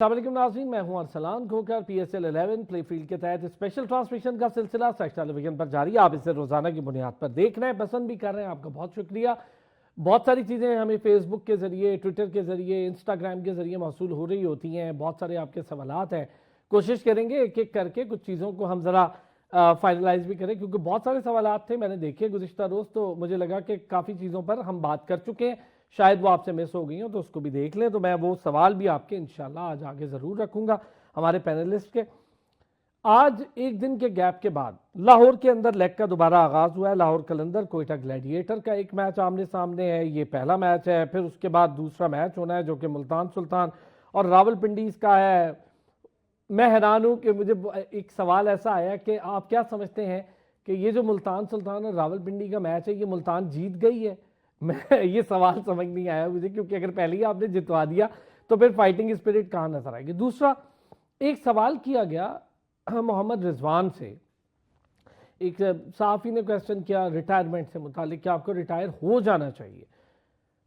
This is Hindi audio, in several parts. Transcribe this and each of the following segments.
अस्सलामुअलैकुम नाज़रीन, मैं हूं अरसलान खोकर। PSL 11 प्ले फील्ड के तहत स्पेशल ट्रांसमिशन का सिलसिला सेक्स टेलीविजन पर जारी है। आप इसे रोजाना की बुनियाद पर देख रहे हैं, पसंद भी कर रहे हैं, आपका बहुत शुक्रिया। बहुत सारी चीज़ें हमें फेसबुक के ज़रिए, ट्विटर के ज़रिए, इंस्टाग्राम के ज़रिए मौसूल हो रही होती हैं। बहुत सारे आपके सवालात हैं, कोशिश करेंगे एक एक करके कुछ चीज़ों को हम ज़रा फाइनलाइज भी करें, क्योंकि बहुत सारे सवालात थे मैंने देखे गुज़िश्ता रोज़, तो मुझे लगा कि काफ़ी चीज़ों पर हम बात कर चुके हैं, शायद वो आपसे मिस हो गई हो, तो उसको भी देख लें। तो मैं वो सवाल भी आपके इंशाल्लाह आज आगे ज़रूर रखूँगा हमारे पैनलिस्ट के। आज एक दिन के गैप के बाद लाहौर के अंदर लेग का दोबारा आगाज हुआ है। लाहौर कलंदर कोयटा ग्लैडिएटर का एक मैच आमने सामने है, ये पहला मैच है। फिर उसके बाद दूसरा मैच होना है जो कि मुल्तान सुल्तान और रावलपिंडीज का है। मैं हैरान हूं कि मुझे एक सवाल ऐसा आया कि आप क्या समझते हैं कि ये जो मुल्तान सुल्तान और रावलपिंडी का मैच है, ये मुल्तान जीत गई है? मैं ये सवाल समझ नहीं आया मुझे, क्योंकि अगर पहले ही आपने जितवा दिया तो फिर फाइटिंग स्पिरिट कहाँ नजर आएगी। दूसरा, एक सवाल किया गया मोहम्मद रिजवान से, एक सहाफ़ी ने क्वेश्चन किया रिटायरमेंट से मुतालिक कि आपको रिटायर हो जाना चाहिए।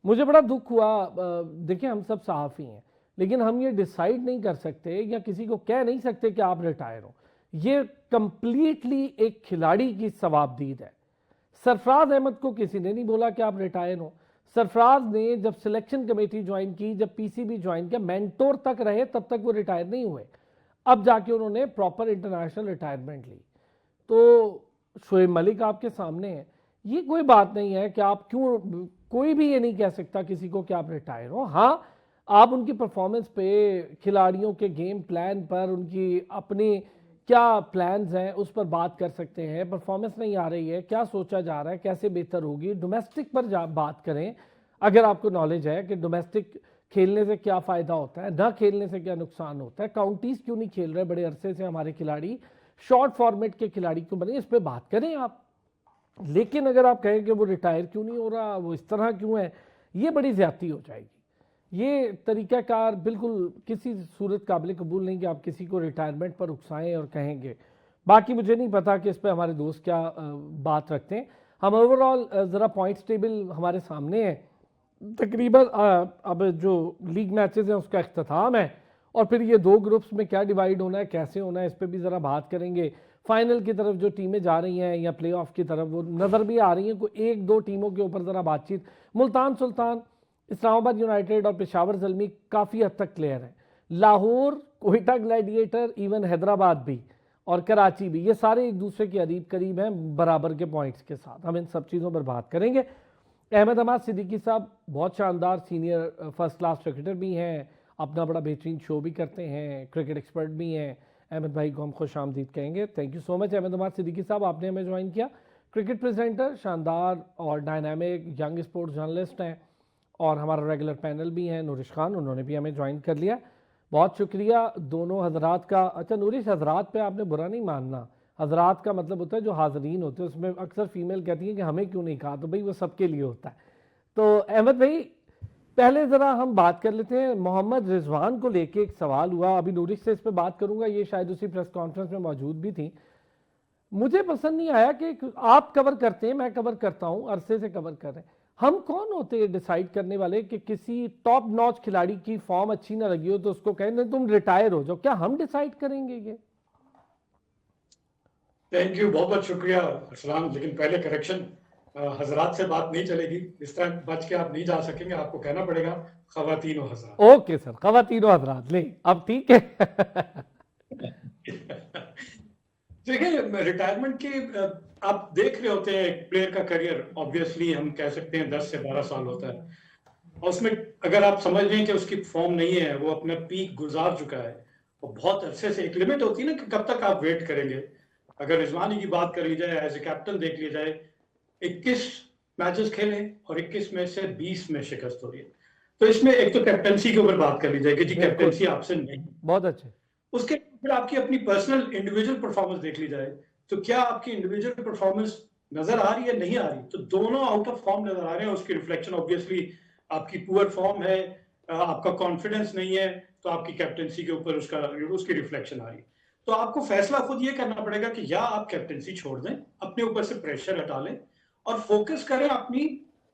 मुझे बड़ा दुख हुआ। देखिए, हम सब सहाफ़ी हैं, लेकिन हम ये डिसाइड नहीं कर सकते या किसी को कह नहीं सकते कि आप रिटायर हो। ये कंप्लीटली एक खिलाड़ी की सवाबदीद है। सरफराज अहमद को किसी ने नहीं बोला कि आप रिटायर हो। सरफराज ने जब सिलेक्शन कमेटी ज्वाइन की, जब PCB ज्वाइन किया, मेंटोर तक रहे, तब तक वो रिटायर नहीं हुए। अब जाके उन्होंने प्रॉपर इंटरनेशनल रिटायरमेंट ली। तो शोएब मलिक आपके सामने है। ये कोई बात नहीं है कि आप क्यों, कोई भी ये नहीं कह सकता किसी को कि आप रिटायर हो। हाँ, आप उनकी परफॉर्मेंस पे, खिलाड़ियों के गेम प्लान पर, उनकी अपनी क्या प्लान्स हैं उस पर बात कर सकते हैं। परफॉर्मेंस नहीं आ रही है, क्या सोचा जा रहा है, कैसे बेहतर होगी, डोमेस्टिक पर बात करें अगर आपको नॉलेज है कि डोमेस्टिक खेलने से क्या फ़ायदा होता है, ना खेलने से क्या नुकसान होता है, काउंटीज़ क्यों नहीं खेल रहे बड़े अरसे से हमारे खिलाड़ी, शॉर्ट फॉर्मेट के खिलाड़ी क्यों बने, इस पर बात करें आप। लेकिन अगर आप कहें कि वो रिटायर क्यों नहीं हो रहा, वो इस तरह क्यों है, ये बड़ी ज़्यादती हो जाएगी। ये तरीक़ाकार बिल्कुल किसी सूरत काबिल कबूल नहीं कि आप किसी को रिटायरमेंट पर उकसाएं और कहेंगे। बाकी मुझे नहीं पता कि इस पर हमारे दोस्त क्या बात रखते हैं। हम ओवरऑल ज़रा पॉइंट्स टेबल हमारे सामने है। तकरीबन अब जो लीग मैचेस हैं उसका इख्तिताम है, और फिर ये दो ग्रुप्स में क्या डिवाइड होना है, कैसे होना है, इस पर भी ज़रा बात करेंगे। फाइनल की तरफ जो टीमें जा रही हैं या प्ले ऑफ की तरफ, वो नज़र भी आ रही हैं। कोई एक दो टीमों के ऊपर ज़रा बातचीत। मुल्तान सुल्तान, इस्लामाबाद यूनाइटेड और पेशावर ज़ल्मी काफ़ी हद तक क्लियर है। लाहौर, कोयटा ग्लैडिएटर, इवन हैदराबाद भी और कराची भी, ये सारे एक दूसरे के करीब हैं बराबर के पॉइंट्स के साथ। हम इन सब चीज़ों पर बात करेंगे। अहमद हमाद सिद्दीकी साहब बहुत शानदार सीनियर फर्स्ट क्लास क्रिकेटर भी हैं, अपना बड़ा बेहतरीन शो भी करते हैं, क्रिकेट एक्सपर्ट भी हैं। अहमद भाई को हम खुश आमदीद कहेंगे। Thank you so much Ahmad Hamad Siddiqui साहब, आपने हमें ज्वाइन किया। क्रिकेट प्रेजेंटर, शानदार और डायनामिक यंग स्पोर्ट्स जर्नलिस्ट हैं, और हमारा रेगुलर पैनल भी है नूरिश खान, उन्होंने भी हमें ज्वाइन कर लिया। बहुत शुक्रिया दोनों हजरात का। अच्छा नूरिश, हजरात पे आपने बुरा नहीं मानना, हजरात का मतलब होता है जो हाजरीन होते हैं, उसमें अक्सर फीमेल कहती हैं कि हमें क्यों नहीं कहा, तो भाई वो सबके लिए होता है। तो अहमद भाई, पहले ज़रा हम बात कर लेते हैं, मोहम्मद रिजवान को लेके एक सवाल हुआ, अभी नूरिश से इस पर बात करूंगा, ये शायद उसी प्रेस कॉन्फ्रेंस में मौजूद भी थी। मुझे पसंद नहीं आया कि आप कवर करते हैं, मैं कवर करता हूं, अरसे से कवर कर रहे हैं। हम कौन होते हैं डिसाइड करने वाले कि किसी टॉप नॉच खिलाड़ी की फॉर्म अच्छी ना लगी हो तो उसको कहें नहीं तुम रिटायर हो जाओ? क्या हम डिसाइड करेंगे ये? थैंक यू, बहुत बहुत शुक्रिया अरसलान। लेकिन पहले करेक्शन, हजरात से बात नहीं चलेगी, इस तरह बच के आप नहीं जा सकेंगे, आपको कहना पड़ेगा खवातीन और हजरात। ओके सर, खवातीन और हजरात, ले अब ठीक है। देखिए, रिटायरमेंट की आप देख रहे होते हैं एक प्लेयर का करियर, ऑब्वियसली हम कह सकते हैं 10 से 12 साल होता है, और उसमें अगर आप समझ लें कि उसकी फॉर्म नहीं है, वो अपना पीक गुजार चुका है, और बहुत अरसे से एक लिमिट होती है ना कि कब तक आप वेट करेंगे। अगर रिजवानी की बात करी जाए, एज ए कैप्टन देख लिया जाए, 21 मैचेस खेले और 21 में से 20 में शिकस्त हो रही है। तो इसमें एक तो कैप्टनसी के ऊपर बात कर ली जाए कि जी कैप्टनसी आपसे नहीं, बहुत अच्छे। उसके फिर आपकी अपनी पर्सनल इंडिविजुअल परफॉर्मेंस देख ली जाए, तो क्या आपकी इंडिविजुअल परफॉर्मेंस नजर आ रही है, नहीं आ रही? तो दोनों आउट ऑफ फॉर्म नजर आ रहे हैं। उसकी रिफ्लेक्शन ऑब्वियसली आपकी पुअर फॉर्म है, आपका कॉन्फिडेंस नहीं है, तो आपकी कैप्टनसी के ऊपर उसकी रिफ्लेक्शन आ रही है। तो आपको फैसला खुद ये करना पड़ेगा कि या आप कैप्टनसी छोड़ दें, अपने ऊपर से प्रेशर हटा लें और फोकस करें अपनी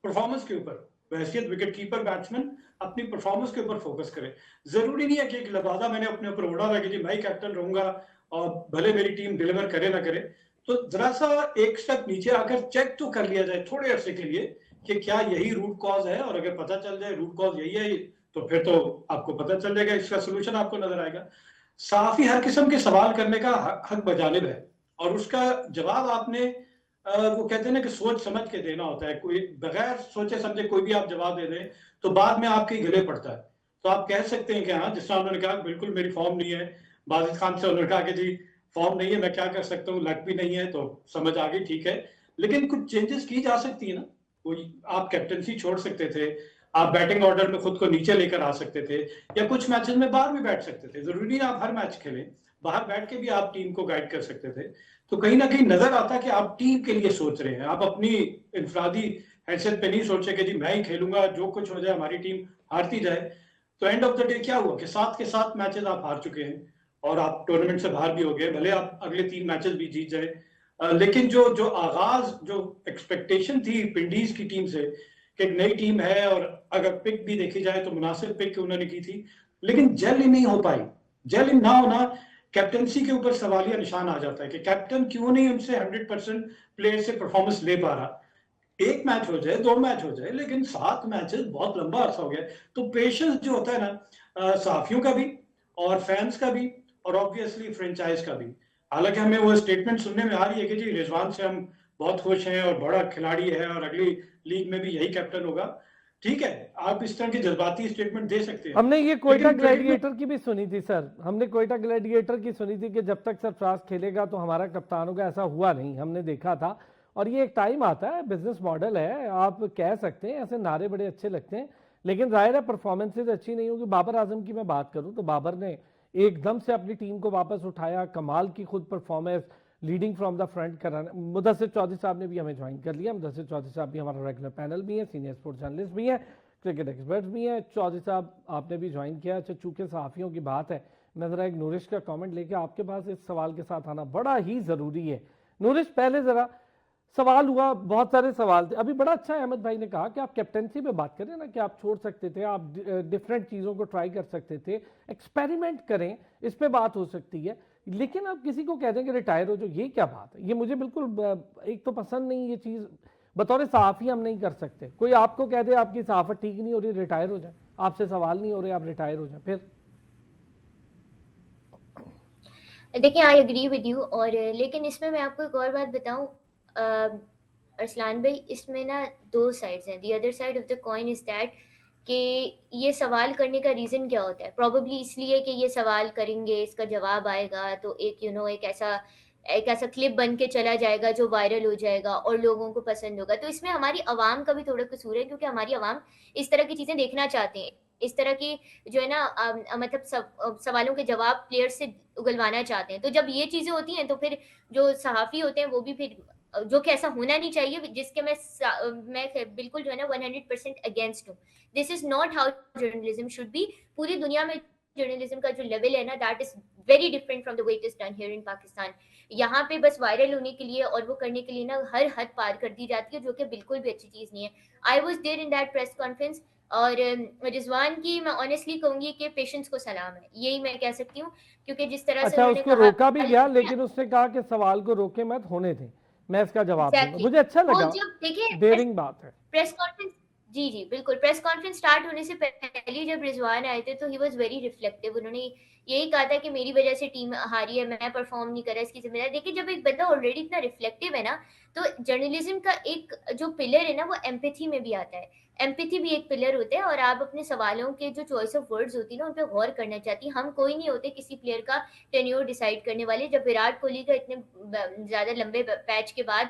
परफॉर्मेंस के ऊपर। बहैसियत विकेट कीपर बैट्समैन अपनी परफॉर्मेंस के ऊपर फोकस करे। जरूरी नहीं है कि एक लबादा मैंने अपने ऊपर उड़ा है कि जी मैं ही कैप्टन रहूंगा और भले मेरी टीम डिलीवर करे ना करे। तो जरा सा एक स्टेप नीचे आकर चेक तो कर लिया जाए थोड़े अरसे के लिए कि क्या यही रूट कॉज है, और अगर पता चल जाए रूट कॉज यही है तो फिर तो आपको पता चल जाएगा, इसका सोल्यूशन आपको नजर आएगा। साफ ही हर किस्म के सवाल करने का हक बजानिब है, और उसका जवाब आपने वो कहते हैं ना कि सोच समझ के देना होता है। कोई बगैर सोचे समझे कोई भी आप जवाब दे दें तो बाद में आपके गले पड़ता है। तो आप कह सकते हैं कि हाँ, जिस तरह उन्होंने कहा बिल्कुल मेरी फॉर्म नहीं है, बाजिद खान से उन्होंने कहा कि जी फॉर्म नहीं है, मैं क्या कर सकता हूँ, लक भी नहीं है, तो समझ आ गई, ठीक है। लेकिन कुछ चेंजेस की जा सकती है ना। कोई आप कैप्टनसी छोड़ सकते थे, आप बैटिंग ऑर्डर में खुद को नीचे लेकर आ सकते थे, या कुछ मैचेस में बाहर भी बैठ सकते थे। जरूरी नहीं आप हर मैच खेलें, बाहर बैठ के भी आप टीम को गाइड कर सकते थे। तो कहीं ना कहीं नजर आता कि आप टीम के लिए सोच रहे हैं, आप अपनी इंफरादी हैसियत पे नहीं सोचे कि जी मैं ही खेलूंगा, जो कुछ हो जाए, हमारी टीम हारती जाए। तो एंड ऑफ द डे क्या हुआ कि 7 के 7 मैचेस आप हार चुके हैं और आप टूर्नामेंट से बाहर भी हो गए, भले आप अगले 3 मैचेस भी जीत जाए। लेकिन जो जो आगाज, जो एक्सपेक्टेशन थी विंडीज की टीम से कि एक नई टीम है, और अगर पिक भी देखी जाए तो मुनासिब पिक उन्होंने की थी, लेकिन जेल ही नहीं हो पाई। जेल इन ना होना, कैप्टनसी के ऊपर सवालिया निशान आ जाता है कि कैप्टन क्यों नहीं उनसे 100% प्लेयर से परफॉर्मेंस ले पा रहा। एक मैच हो जाए, 2 मैच हो जाए, लेकिन 7 मैचेस बहुत लंबा अरसा हो गया। तो पेशेंस जो होता है ना, सहाफियों का भी और फैंस का भी और ऑब्वियसली फ्रेंचाइज का भी। हालांकि हमें वो स्टेटमेंट सुनने में आ रही है कि जी रिजवान से हम बहुत खुश हैं और बड़ा खिलाड़ी है और अगली लीग में भी यही कैप्टन होगा। ठीक है, आप इस तरह की जज्बाती स्टेटमेंट दे सकते हैं, हमने ये कोयटा लेकिन क्रिकेट में ग्लैडिएटर की भी सुनी थी सर, हमने कोयटा ग्लैडिएटर की सुनी थी कि जब तक सरफराज खेलेगा तो हमारा कप्तान होगा। ऐसा हुआ नहीं, हमने देखा था। और ये एक टाइम आता है, बिजनेस मॉडल है, आप कह सकते हैं, ऐसे नारे बड़े अच्छे लगते हैं, लेकिन जाहिर है परफॉर्मेंसेज अच्छी नहीं होगी। बाबर आजम की मैं बात करूं तो बाबर ने एकदम से अपनी टीम को वापस उठाया, कमाल की खुद performance, leading from the front कराना। मुदस्सिर चौधरी साहब ने भी हमें ज्वाइन कर लिया। मुदस्सिर चौधरी साहब भी हमारा रेगुलर पैनल भी है, सीनियर स्पोर्ट्स जर्नलिस्ट भी हैं, क्रिकेट एक्सपर्ट्स भी हैं। चौधरी साहब आपने भी ज्वाइन किया। अच्छा, चूंकि सहाफ़ियों की बात है, मैं ज़रा एक नूरिश का कमेंट लेके आपके पास इस सवाल के साथ आना बड़ा ही ज़रूरी है। नूरिश, पहले ज़रा सवाल हुआ, बहुत सारे सवाल थे। अभी बड़ा अच्छा अहमद भाई ने कहा कि आप कैप्टनसी पे बात करें ना, कि आप छोड़ सकते थे, आप डिफरेंट चीज़ों को ट्राई कर सकते थे, एक्सपेरिमेंट करें, इस पे बात हो सकती है। लेकिन आप किसी को कह दें कि रिटायर हो जो, ये क्या बात है? ये मुझे बिल्कुल एक तो पसंद नहीं ये चीज़। बतौर सहाफ़ी हम नहीं कर सकते। कोई आपको कह दे आपकी सहाफ़त ठीक नहीं हो रही, रिटायर हो जाए, आपसे सवाल नहीं हो रहे, आप रिटायर हो जाए, फिर देखिए, आई एग्री विद यू। और लेकिन इसमें मैं आपको एक और बात बताऊं, अरसलान भाई, इसमें ना 2 साइड्स हैं। The other side of the coin is that कि ये सवाल करने का रीज़न क्या होता है। प्रॉबेबली इसलिए कि ये सवाल करेंगे, इसका जवाब आएगा तो एक एक ऐसा क्लिप बन के चला जाएगा जो वायरल हो जाएगा और लोगों को पसंद होगा। तो इसमें हमारी आवाम का भी थोड़ा कसूर है, क्योंकि हमारी आवाम इस तरह की चीज़ें देखना चाहते हैं। इस तरह की जो है ना, मतलब सवालों के जवाब प्लेयर से उगलवाना चाहते हैं। तो जब ये चीज़ें होती हैं तो फिर जो सहाफ़ी होते हैं वो भी फिर, जो कि ऐसा होना नहीं चाहिए, जिसके मैं बिल्कुल जो है ना 100% अगेंस्ट हूँ। This is not how journalism should be. पूरी दुनिया में जर्नलिज्म का जो लेवल है ना, that is very different from the way it is done here in Pakistan. यहाँ पे बस वायरल होने के लिए और वो करने के लिए ना हर हद पार कर दी जाती है, जो कि बिल्कुल भी अच्छी चीज नहीं है। I was there in that press conference, और रिजवान की मैं ऑनेस्टली कहूंगी कि पेशेंस को सलाम है, यही मैं कह सकती हूँ। क्योंकि जिस तरह से अच्छा, उन्होंने उसको कहा, रोका भी गया, लेकिन उसने कहा कि सवाल को रोके मत, होने दें, मैं इसका जवाब दूंगा। एग्जैक्टली मुझे अच्छा वो लगा, जब देखिए डेयरिंग बात है। प्रेस कॉन्फ्रेंस, जी जी बिल्कुल, प्रेस कॉन्फ्रेंस स्टार्ट होने से पहले जब रिजवान आए थे तो ही वाज वेरी रिफ्लेक्टिव। उन्होंने यही कहा था कि मेरी वजह से टीम हारी है, मैं परफॉर्म नहीं कर रहा, इसकी जिम्मेदारी। देखिए, जब एक बंदा ऑलरेडी इतना रिफ्लेक्टिव है ना, तो जर्नलिज्म का एक जो पिलर है ना, वो एम्पैथी में भी आता है। एम्पैथी भी एक पिलर होता है, और आप अपने सवालों के जो चॉइस ऑफ वर्ड्स होती है ना, उन पर गौर करना चाहती। हम कोई नहीं होते किसी प्लेयर का टेन्योर डिसाइड करने वाले। जब विराट कोहली का इतने ज्यादा लंबे पैच के बाद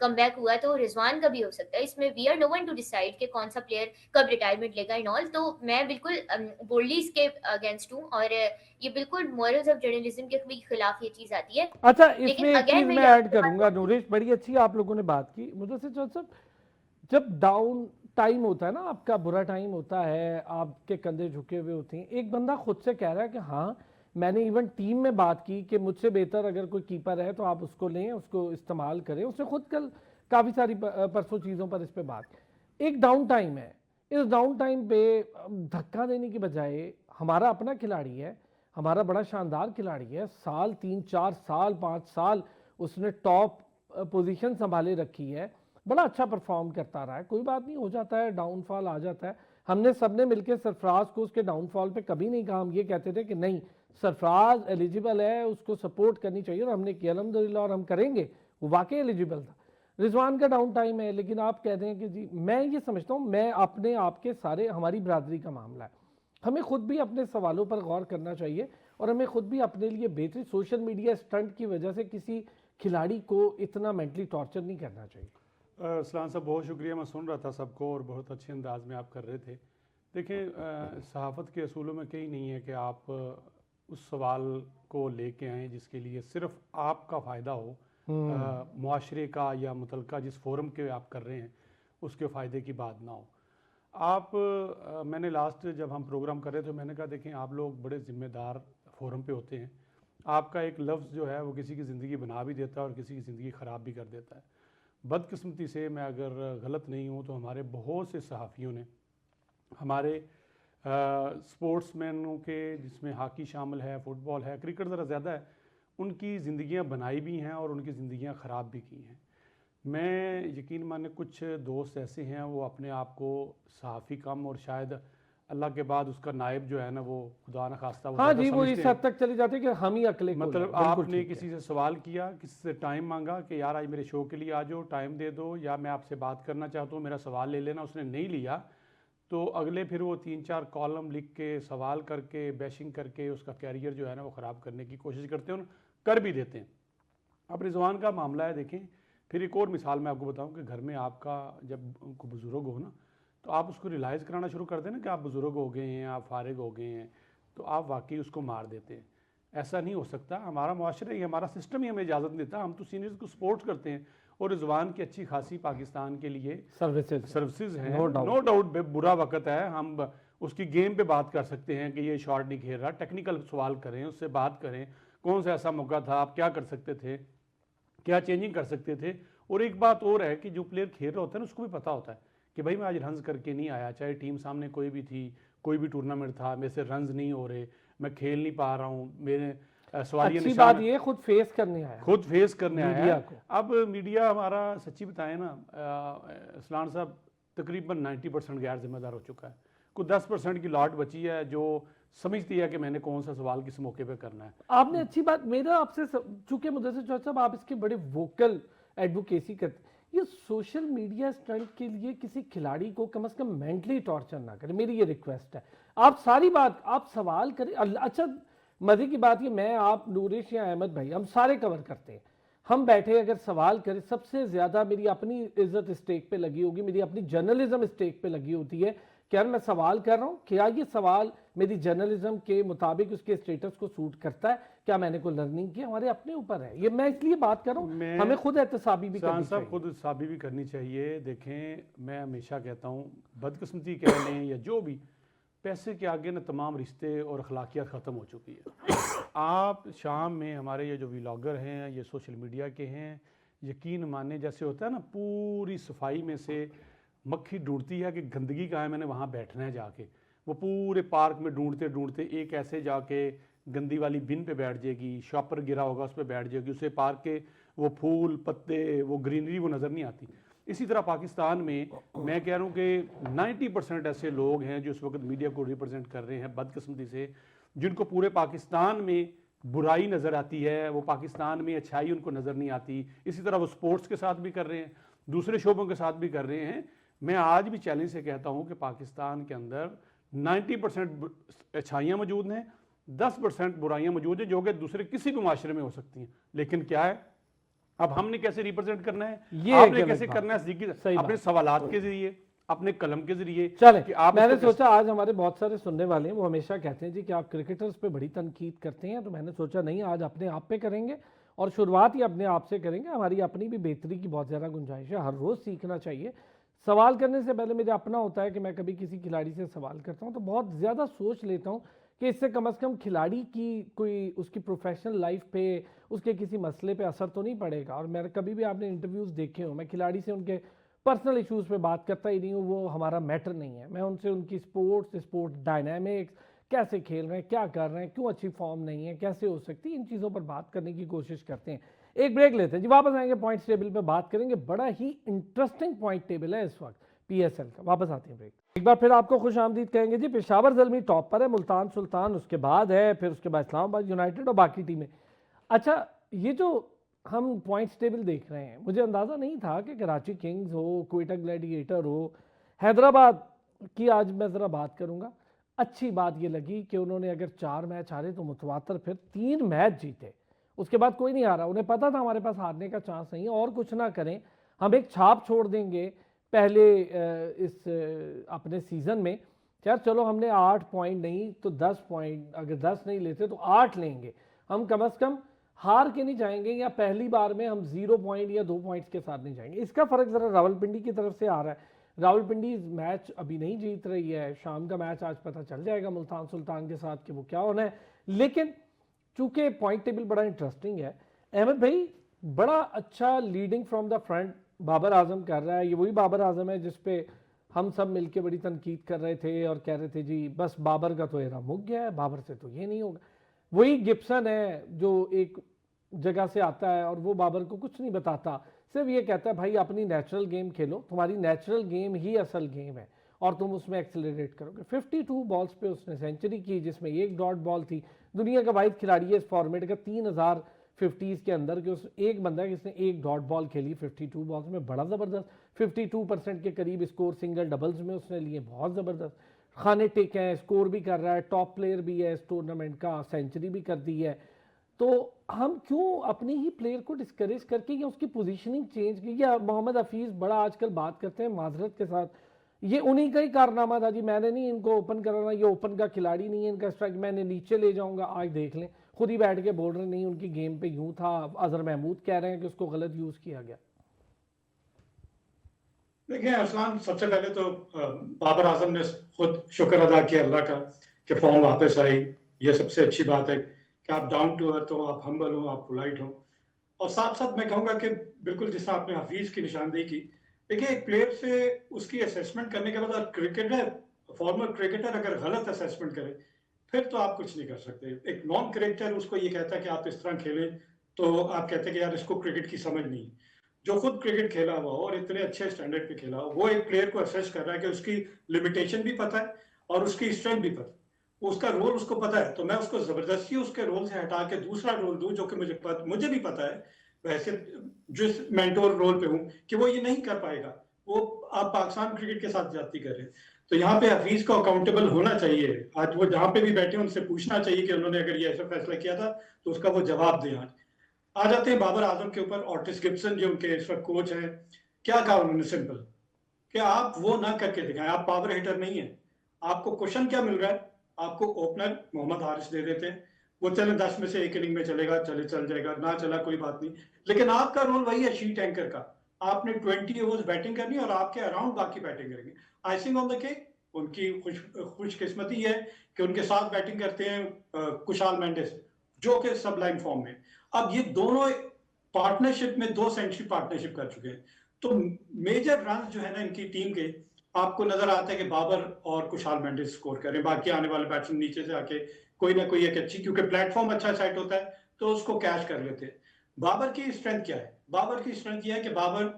कमबैक हुआ, तो रिजवान का भी हो सकता है। इसमें we are no one to decide कि कौन सा प्लेयर कब रिटायरमेंट लेगा इन ऑल। तो मैं बिल्कुल बोल्डली इसके अगेंस्ट हूँ, और ये बिल्कुल मॉरल्स ऑफ जर्नलिज्म के भी खिलाफ ये चीज आती है। अच्छा, लेकिन इसमें एक अगेन चीज मैं मैं ये ऐड आपसे बात करूंगा करूंगी, नूरिश, बड़ी अच्छी आप लोगों ने बात की। मुदस्सिर चौधरी साहब, जब डाउन टाइम होता है ना, आपका बुरा टाइम होता है, आपके कंधे झुके हुए होते हैं, एक बंदा खुद से कह रहा है कि हाँ, मैंने इवन टीम में बात की कि मुझसे बेहतर अगर कोई कीपर है तो आप उसको लें, उसको इस्तेमाल करें। उसने खुद कल काफ़ी सारी परसों चीज़ों पर इस पर बात की। एक डाउन टाइम है, इस डाउन टाइम पे धक्का देने की बजाय हमारा अपना खिलाड़ी है, हमारा बड़ा शानदार खिलाड़ी है, साल 3-4 साल 5 साल उसने टॉप पोजीशन संभाले रखी है, बड़ा अच्छा परफॉर्म करता रहा है, कोई बात नहीं, हो जाता है, डाउनफॉल आ जाता है। हमने सबने मिलकर सरफराज को उसके डाउनफॉल पे कभी नहीं कहा, हम ये कहते थे कि नहीं सरफराज एलिजिबल है, उसको सपोर्ट करनी चाहिए, और हमने किया अल्हम्दुलिल्लाह, और हम करेंगे, वो वाकई एलिजिबल था। रिजवान का डाउन टाइम है, लेकिन आप कहते हैं कि जी मैं ये समझता हूँ, मैं अपने आप के सारे हमारी बरादरी का मामला है, हमें खुद भी अपने सवालों पर गौर करना चाहिए, और हमें खुद भी अपने लिए बेहतरीन सोशल मीडिया स्टंट की वजह से किसी खिलाड़ी को इतना मेंटली टॉर्चर नहीं करना चाहिए। असलान साहब बहुत शुक्रिया, मैं सुन रहा था सबको और बहुत अच्छे अंदाज में आप कर रहे थे। देखिए सहाफ़त के असूलों में कहीं नहीं है कि आप उस सवाल को लेके आएँ जिसके लिए सिर्फ आपका फ़ायदा हो, मुआशरे का या मुतलका जिस फोरम के आप कर रहे हैं उसके फ़ायदे की बात ना हो। आप मैंने लास्ट जब हम प्रोग्राम कर रहे थे मैंने कहा देखें आप लोग बड़े ज़िम्मेदार फोरम पे होते हैं, आपका एक लफ्ज़ जो है वो किसी की ज़िंदगी बना भी देता है और किसी की ज़िंदगी ख़राब भी कर देता है। बदकिस्मती से मैं अगर गलत नहीं हूँ तो हमारे बहुत से सहाफ़ियों ने हमारे स्पोर्ट्समैनों के, जिसमें हॉकी शामिल है, फ़ुटबॉल है, क्रिकेट ज़रा ज़्यादा है, उनकी ज़िंदगियाँ बनाई भी हैं और उनकी ज़िंदगियाँ ख़राब भी की हैं। मैं यकीन माने कुछ दोस्त ऐसे हैं वो अपने आप को सहाफ़ी कम और शायद अल्लाह के बाद उसका नायब जो है ना वो खुदा न खास्ता वो हाँ ज़्यादा जी, वो समझते इस हैं। हद तक चली जाती है कि हम ही अकेले को मतलब लें, बिल्कुल आपने ठीक है। किसी से सवाल किया, किसी से टाइम मांगा कि यार आज मेरे शो के लिए आ जाओ, टाइम दे दो, या मैं आपसे बात करना चाहता हूँ, मेरा सवाल ले लेना, उसने नहीं लिया तो अगले फिर वो 3-4 कॉलम लिख के सवाल करके बैशिंग करके उसका कैरियर जो है ना वो ख़राब करने की कोशिश करते हैं और कर भी देते हैं। अब रिजवान का मामला है, देखें फिर एक और मिसाल मैं आपको बताऊं कि घर में आपका जब उनको बुज़ुर्ग हो ना तो आप उसको रियलाइज़ कराना शुरू कर दें ना कि आप बुज़ुर्ग हो गए हैं, आप फारिग हो गए हैं, तो आप वाकई उसको मार देते हैं। ऐसा नहीं हो सकता, हमारा मुआशरा ही, हमारा सिस्टम ही हमें इजाज़त नहीं देता, हम तो सीनियर्स को सपोर्ट करते हैं और रिजवान की अच्छी खासी पाकिस्तान के लिए सर्विसेज हैं, नो डाउट बुरा वक्त है, हम उसकी गेम पे बात कर सकते हैं कि ये शॉट नहीं खेल रहा, टेक्निकल सवाल करें, उससे बात करें, कौन सा ऐसा मौका था, आप क्या कर सकते थे, क्या चेंजिंग कर सकते थे। और एक बात और है कि जो प्लेयर खेल रहा होता है ना उसको भी पता होता है कि भाई मैं आज रन्स करके नहीं आया, चाहे टीम सामने कोई भी थी, कोई भी टूर्नामेंट था, मेरे से रन्स नहीं हो रहे, मैं खेल नहीं पा रहा हूँ, मेरे सवालिया अच्छी निशान बात ये खुद फेस करने आया, खुद फेस करने आया मीडिया है। को। अब मीडिया हमारा सच्ची बताएं ना असलान साहब तकरीबन 90% गैर जिम्मेदार हो चुका है, कुछ 10% की लॉट बची है जो समझती है कि मैंने कौन सा सवाल किस मौके पे करना है। आपने अच्छी बात, मेरा आपसे चूंकि मुदस्सिर चौधरी साहब आप इसके बड़े वोकल एडवोकेसी करते, ये सोशल मीडिया स्टंट के लिए किसी खिलाड़ी को कम से कम मेंटली टॉर्चर ना करें, मेरी ये रिक्वेस्ट है। आप सारी बात आप सवाल करें, अच्छा मजे की बात ये, मैं आप नूरिश या अहमद भाई हम सारे कवर करते हैं, हम बैठे अगर सवाल करें, सबसे ज्यादा मेरी अपनी इज्जत स्टेक पे लगी होगी, मेरी अपनी जर्नलिज्म स्टेक पे लगी होती है कि यार मैं सवाल कर रहा हूँ, क्या ये सवाल मेरी जर्नलिज्म के मुताबिक उसके स्टेटस को सूट करता है, क्या मैंने कोई लर्निंग की, हमारे अपने ऊपर है ये, मैं इसलिए बात कर रहा हूँ, हमें खुद एहतसाबी भी करनी चाहिए। खुद एहतसाबी भी करनी चाहिए। देखें मैं हमेशा कहता हूँ बदकिस्मती कह लें या जो भी, पैसे के आगे ना तमाम रिश्ते और अखलाकियात ख़त्म हो चुकी है। आप शाम में हमारे ये जो व्लॉगर हैं, ये सोशल मीडिया के हैं, यकीन माने जैसे होता है ना पूरी सफाई में से मक्खी ढूंढती है कि गंदगी कहाँ है, मैंने वहाँ बैठना है जाके, वो पूरे पार्क में ढूंढते ढूंढते एक ऐसे जाके गंदी वाली बिन पे बैठ जाएगी, शॉपर गिरा होगा उस पर बैठ जाएगी, उसे पार्क के वो फूल पत्ते वो ग्रीनरी वो नज़र नहीं आती। इसी तरह पाकिस्तान में मैं कह रहा हूँ कि 90% ऐसे लोग हैं जो इस वक्त मीडिया को रिप्रेजेंट कर रहे हैं बदकिस्मती से, जिनको पूरे पाकिस्तान में बुराई नज़र आती है, वो पाकिस्तान में अच्छाई उनको नज़र नहीं आती। इसी तरह वो स्पोर्ट्स के साथ भी कर रहे हैं, दूसरे शोबों के साथ भी कर रहे हैं। मैं आज भी चैलेंज से कहता हूँ कि पाकिस्तान के अंदर 90% अच्छाइयाँ मौजूद हैं, 10% बुराइयाँ मौजूद हैं जो कि दूसरे किसी भी माशरे में हो सकती हैं। लेकिन क्या है, अब हमने कैसे रिप्रेजेंट करना है, ये आपने कैसे करना है, अपने सवालात के जरिए, अपने कलम के जरिए। चले कि आप मैंने सोचा आज हमारे बहुत सारे सुनने वाले हैं, वो हमेशा कहते हैं जी कि आप क्रिकेटर्स पे बड़ी तनकीद करते हैं, तो मैंने सोचा नहीं आज अपने आप पे करेंगे और शुरुआत ही अपने आप से करेंगे। हमारी अपनी भी बेहतरी की बहुत ज़्यादा गुंजाइश है, हर रोज़ सीखना चाहिए। सवाल करने से पहले मेरा अपना होता है कि मैं कभी किसी खिलाड़ी से सवाल करता हूँ तो बहुत ज़्यादा सोच लेता हूँ कि इससे कम से कम खिलाड़ी की कोई उसकी प्रोफेशनल लाइफ पे उसके किसी मसले पे असर तो नहीं पड़ेगा। और मैंने कभी भी आपने इंटरव्यूज़ देखे हो, मैं खिलाड़ी से उनके पर्सनल इश्यूज पे बात करता ही नहीं हूँ, वो हमारा मैटर नहीं है। मैं उनसे उनकी स्पोर्ट्स डायनामिक्स, कैसे खेल रहे हैं, क्या कर रहे हैं, क्यों अच्छी फॉर्म नहीं है, कैसे हो सकती है, इन चीज़ों पर बात करने की कोशिश करते हैं। एक ब्रेक लेते हैं जी, वापस आएंगे, पॉइंट्स टेबल पे बात करेंगे। बड़ा ही इंटरेस्टिंग पॉइंट टेबल है इस वक्त PSL का। वापस आते हैं ब्रेक। एक बार फिर आपको खुश आमदीद कहेंगे जी। पेशावर ज़ल्मी टॉप पर है, मुल्तान सुल्तान उसके बाद है, फिर उसके बाद इस्लामाबाद यूनाइटेड और बाकी टीमें। अच्छा, ये जो हम पॉइंट्स टेबल देख रहे हैं, मुझे अंदाज़ा नहीं था कि कराची किंग्स हो, क्वेटा ग्लैडिएटर हो, हैदराबाद की आज मैं ज़रा बात करूँगा। अच्छी बात ये लगी कि उन्होंने अगर 4 मैच हारे तो मुतवातर फिर 3 मैच जीते, उसके बाद कोई नहीं हारा। उन्हें पता था हमारे पास हारने का चांस नहीं है, और कुछ ना करें हम एक छाप छोड़ देंगे पहले इस अपने सीज़न में। यार चलो, हमने 8 पॉइंट नहीं तो 10 पॉइंट, अगर 10 नहीं लेते तो 8 लेंगे, हम कम से कम हार के नहीं जाएंगे, या पहली बार में हम 0 पॉइंट या 2 पॉइंट्स के साथ नहीं जाएंगे। इसका फ़र्क ज़रा रावलपिंडी की तरफ से आ रहा है। रावलपिंडी मैच अभी नहीं जीत रही है, शाम का मैच आज पता चल जाएगा मुल्तान सुल्तान के साथ कि वो क्या होना है। लेकिन चूंकि पॉइंट टेबल बड़ा इंटरेस्टिंग है, अहमद भाई बड़ा अच्छा leading from the front Babar Azam कर रहा है। ये वही बाबर आजम है जिस पे हम सब मिलके बड़ी तनकीद कर रहे थे और कह रहे थे जी बस बाबर का तो एरा मुक गया है, बाबर से तो ये नहीं होगा। वही गिब्सन है जो एक जगह से आता है और वो बाबर को कुछ नहीं बताता, सिर्फ ये कहता है भाई अपनी नेचुरल गेम खेलो, तुम्हारी नेचुरल गेम ही असल गेम है और तुम उसमें एक्सेलरेट करोगे। 52 बॉल्स पे उसने सेंचुरी की, जिसमें एक डॉट बॉल थी। दुनिया का वाहिद खिलाड़ी है इस फॉर्मेट का 3000 50s के अंदर कि उस एक बंदा है जिसने एक डॉट बॉल खेली 52 बॉल्स में, बड़ा ज़बरदस्त। 52% के करीब स्कोर सिंगल डबल्स में उसने लिए, बहुत ज़बरदस्त। खाने टिक है, स्कोर भी कर रहा है, टॉप प्लेयर भी है इस टूर्नामेंट का, सेंचुरी भी कर दी है। तो हम क्यों अपनी ही प्लेयर को डिस्करेज करके या उसकी पोजीशनिंग चेंज की? या मोहम्मद हफीज़ बड़ा आजकल बात करते हैं माजरत के साथ, ये उन्हीं का ही कारनामा था जी, मैंने नहीं इनको ओपन कराना, ये ओपन का खिलाड़ी नहीं है, इनका स्ट्राइक मैंने नीचे ले जाऊंगा। आज देख लें, खुद ही बैठ के बोल रहे नहीं उनकी गेम पे यूं था। अजहर महमूद कह रहे हैं कि उसको गलत यूज किया गया। देखिए अरसलान, सबसे पहले तो बाबर आजम ने खुद शुक्र अदा किया अल्लाह का कि फॉर्म वापस आई। ये सबसे अच्छी बात है कि आप डाउन टू अर्थ हो, आप हम्बल हो, आप पोलाइट हो। और साथ साथ मैं कहूँगा कि बिल्कुल जिस तरह आपने हफीज की निशानदेही की, देखिए एक प्लेयर से उसकी असेसमेंट करने के बाद क्रिकेटर, फॉर्मर क्रिकेटर अगर गलत असेसमेंट करे फिर तो आप कुछ नहीं कर सकते। एक नॉन क्रिकेटर उसको ये कहता है कि आप इस तरह खेलें, तो आप कहते हैं कि यार इसको क्रिकेट की समझ नहीं। जो खुद क्रिकेट खेला हुआ और इतने अच्छे स्टैंडर्ड पे खेला, वो एक प्लेयर को असेस कर रहा है कि उसकी लिमिटेशन भी पता है और उसकी स्ट्रेंथ भी पता है, उसका रोल उसको पता है। तो मैं उसको जबरदस्ती उसके रोल से हटा के दूसरा रोल दूं जो कि मुझे भी पता है वैसे जिस मेंटोर रोल पे हूं कि वो ये नहीं कर पाएगा। वो आप पाकिस्तान क्रिकेट के साथ जाती कर रहे हैं, तो यहाँ पे हफीज को अकाउंटेबल होना चाहिए। आज वो जहां पे भी बैठे उनसे पूछना चाहिए कि उन्होंने अगर ये ऐसा फैसला किया था तो उसका वो जवाब दें। आज आ जाते हैं बाबर आजम के ऊपर। ऑटिस गिब्सन जो उनके इस वक्त कोच हैं, क्या कहा उन्होंने? सिंपल कि आप वो ना करके दिखाएं, आप पावर हिटर नहीं है। आपको क्वेश्चन क्या मिल रहा है? आपको ओपनर मोहम्मद हारिस दे देते हैं, वो चले 10 में से 1 इनिंग में चलेगा, चल जाएगा, ना चला कोई बात नहीं। लेकिन आपका रोल वही है शीट एंकर का। आपने 20 ओवर्स बैटिंग करनी और आपके अराउंड बाकी बैटिंग करेंगे। आइसिंग ऑन द केक उनकी खुशकिस्मती है कि उनके साथ बैटिंग करते हैं कुशाल मेंडिस जो कि सब लाइन फॉर्म में। अब ये दोनों पार्टनरशिप में 2 सेंचुरी पार्टनरशिप कर चुके हैं, तो मेजर रन जो है ना इनकी टीम के, आपको नजर आता है कि बाबर और कुशाल मेंडिस स्कोर करें, बाकी आने वाले बैट्समैन नीचे से आके कोई ना कोई एक अच्छी, क्योंकि प्लेटफॉर्म अच्छा सेट होता है तो उसको कैच कर लेते हैं। बाबर की स्ट्रेंथ क्या है? बाबर की स्ट्रेंथ यह है कि बाबर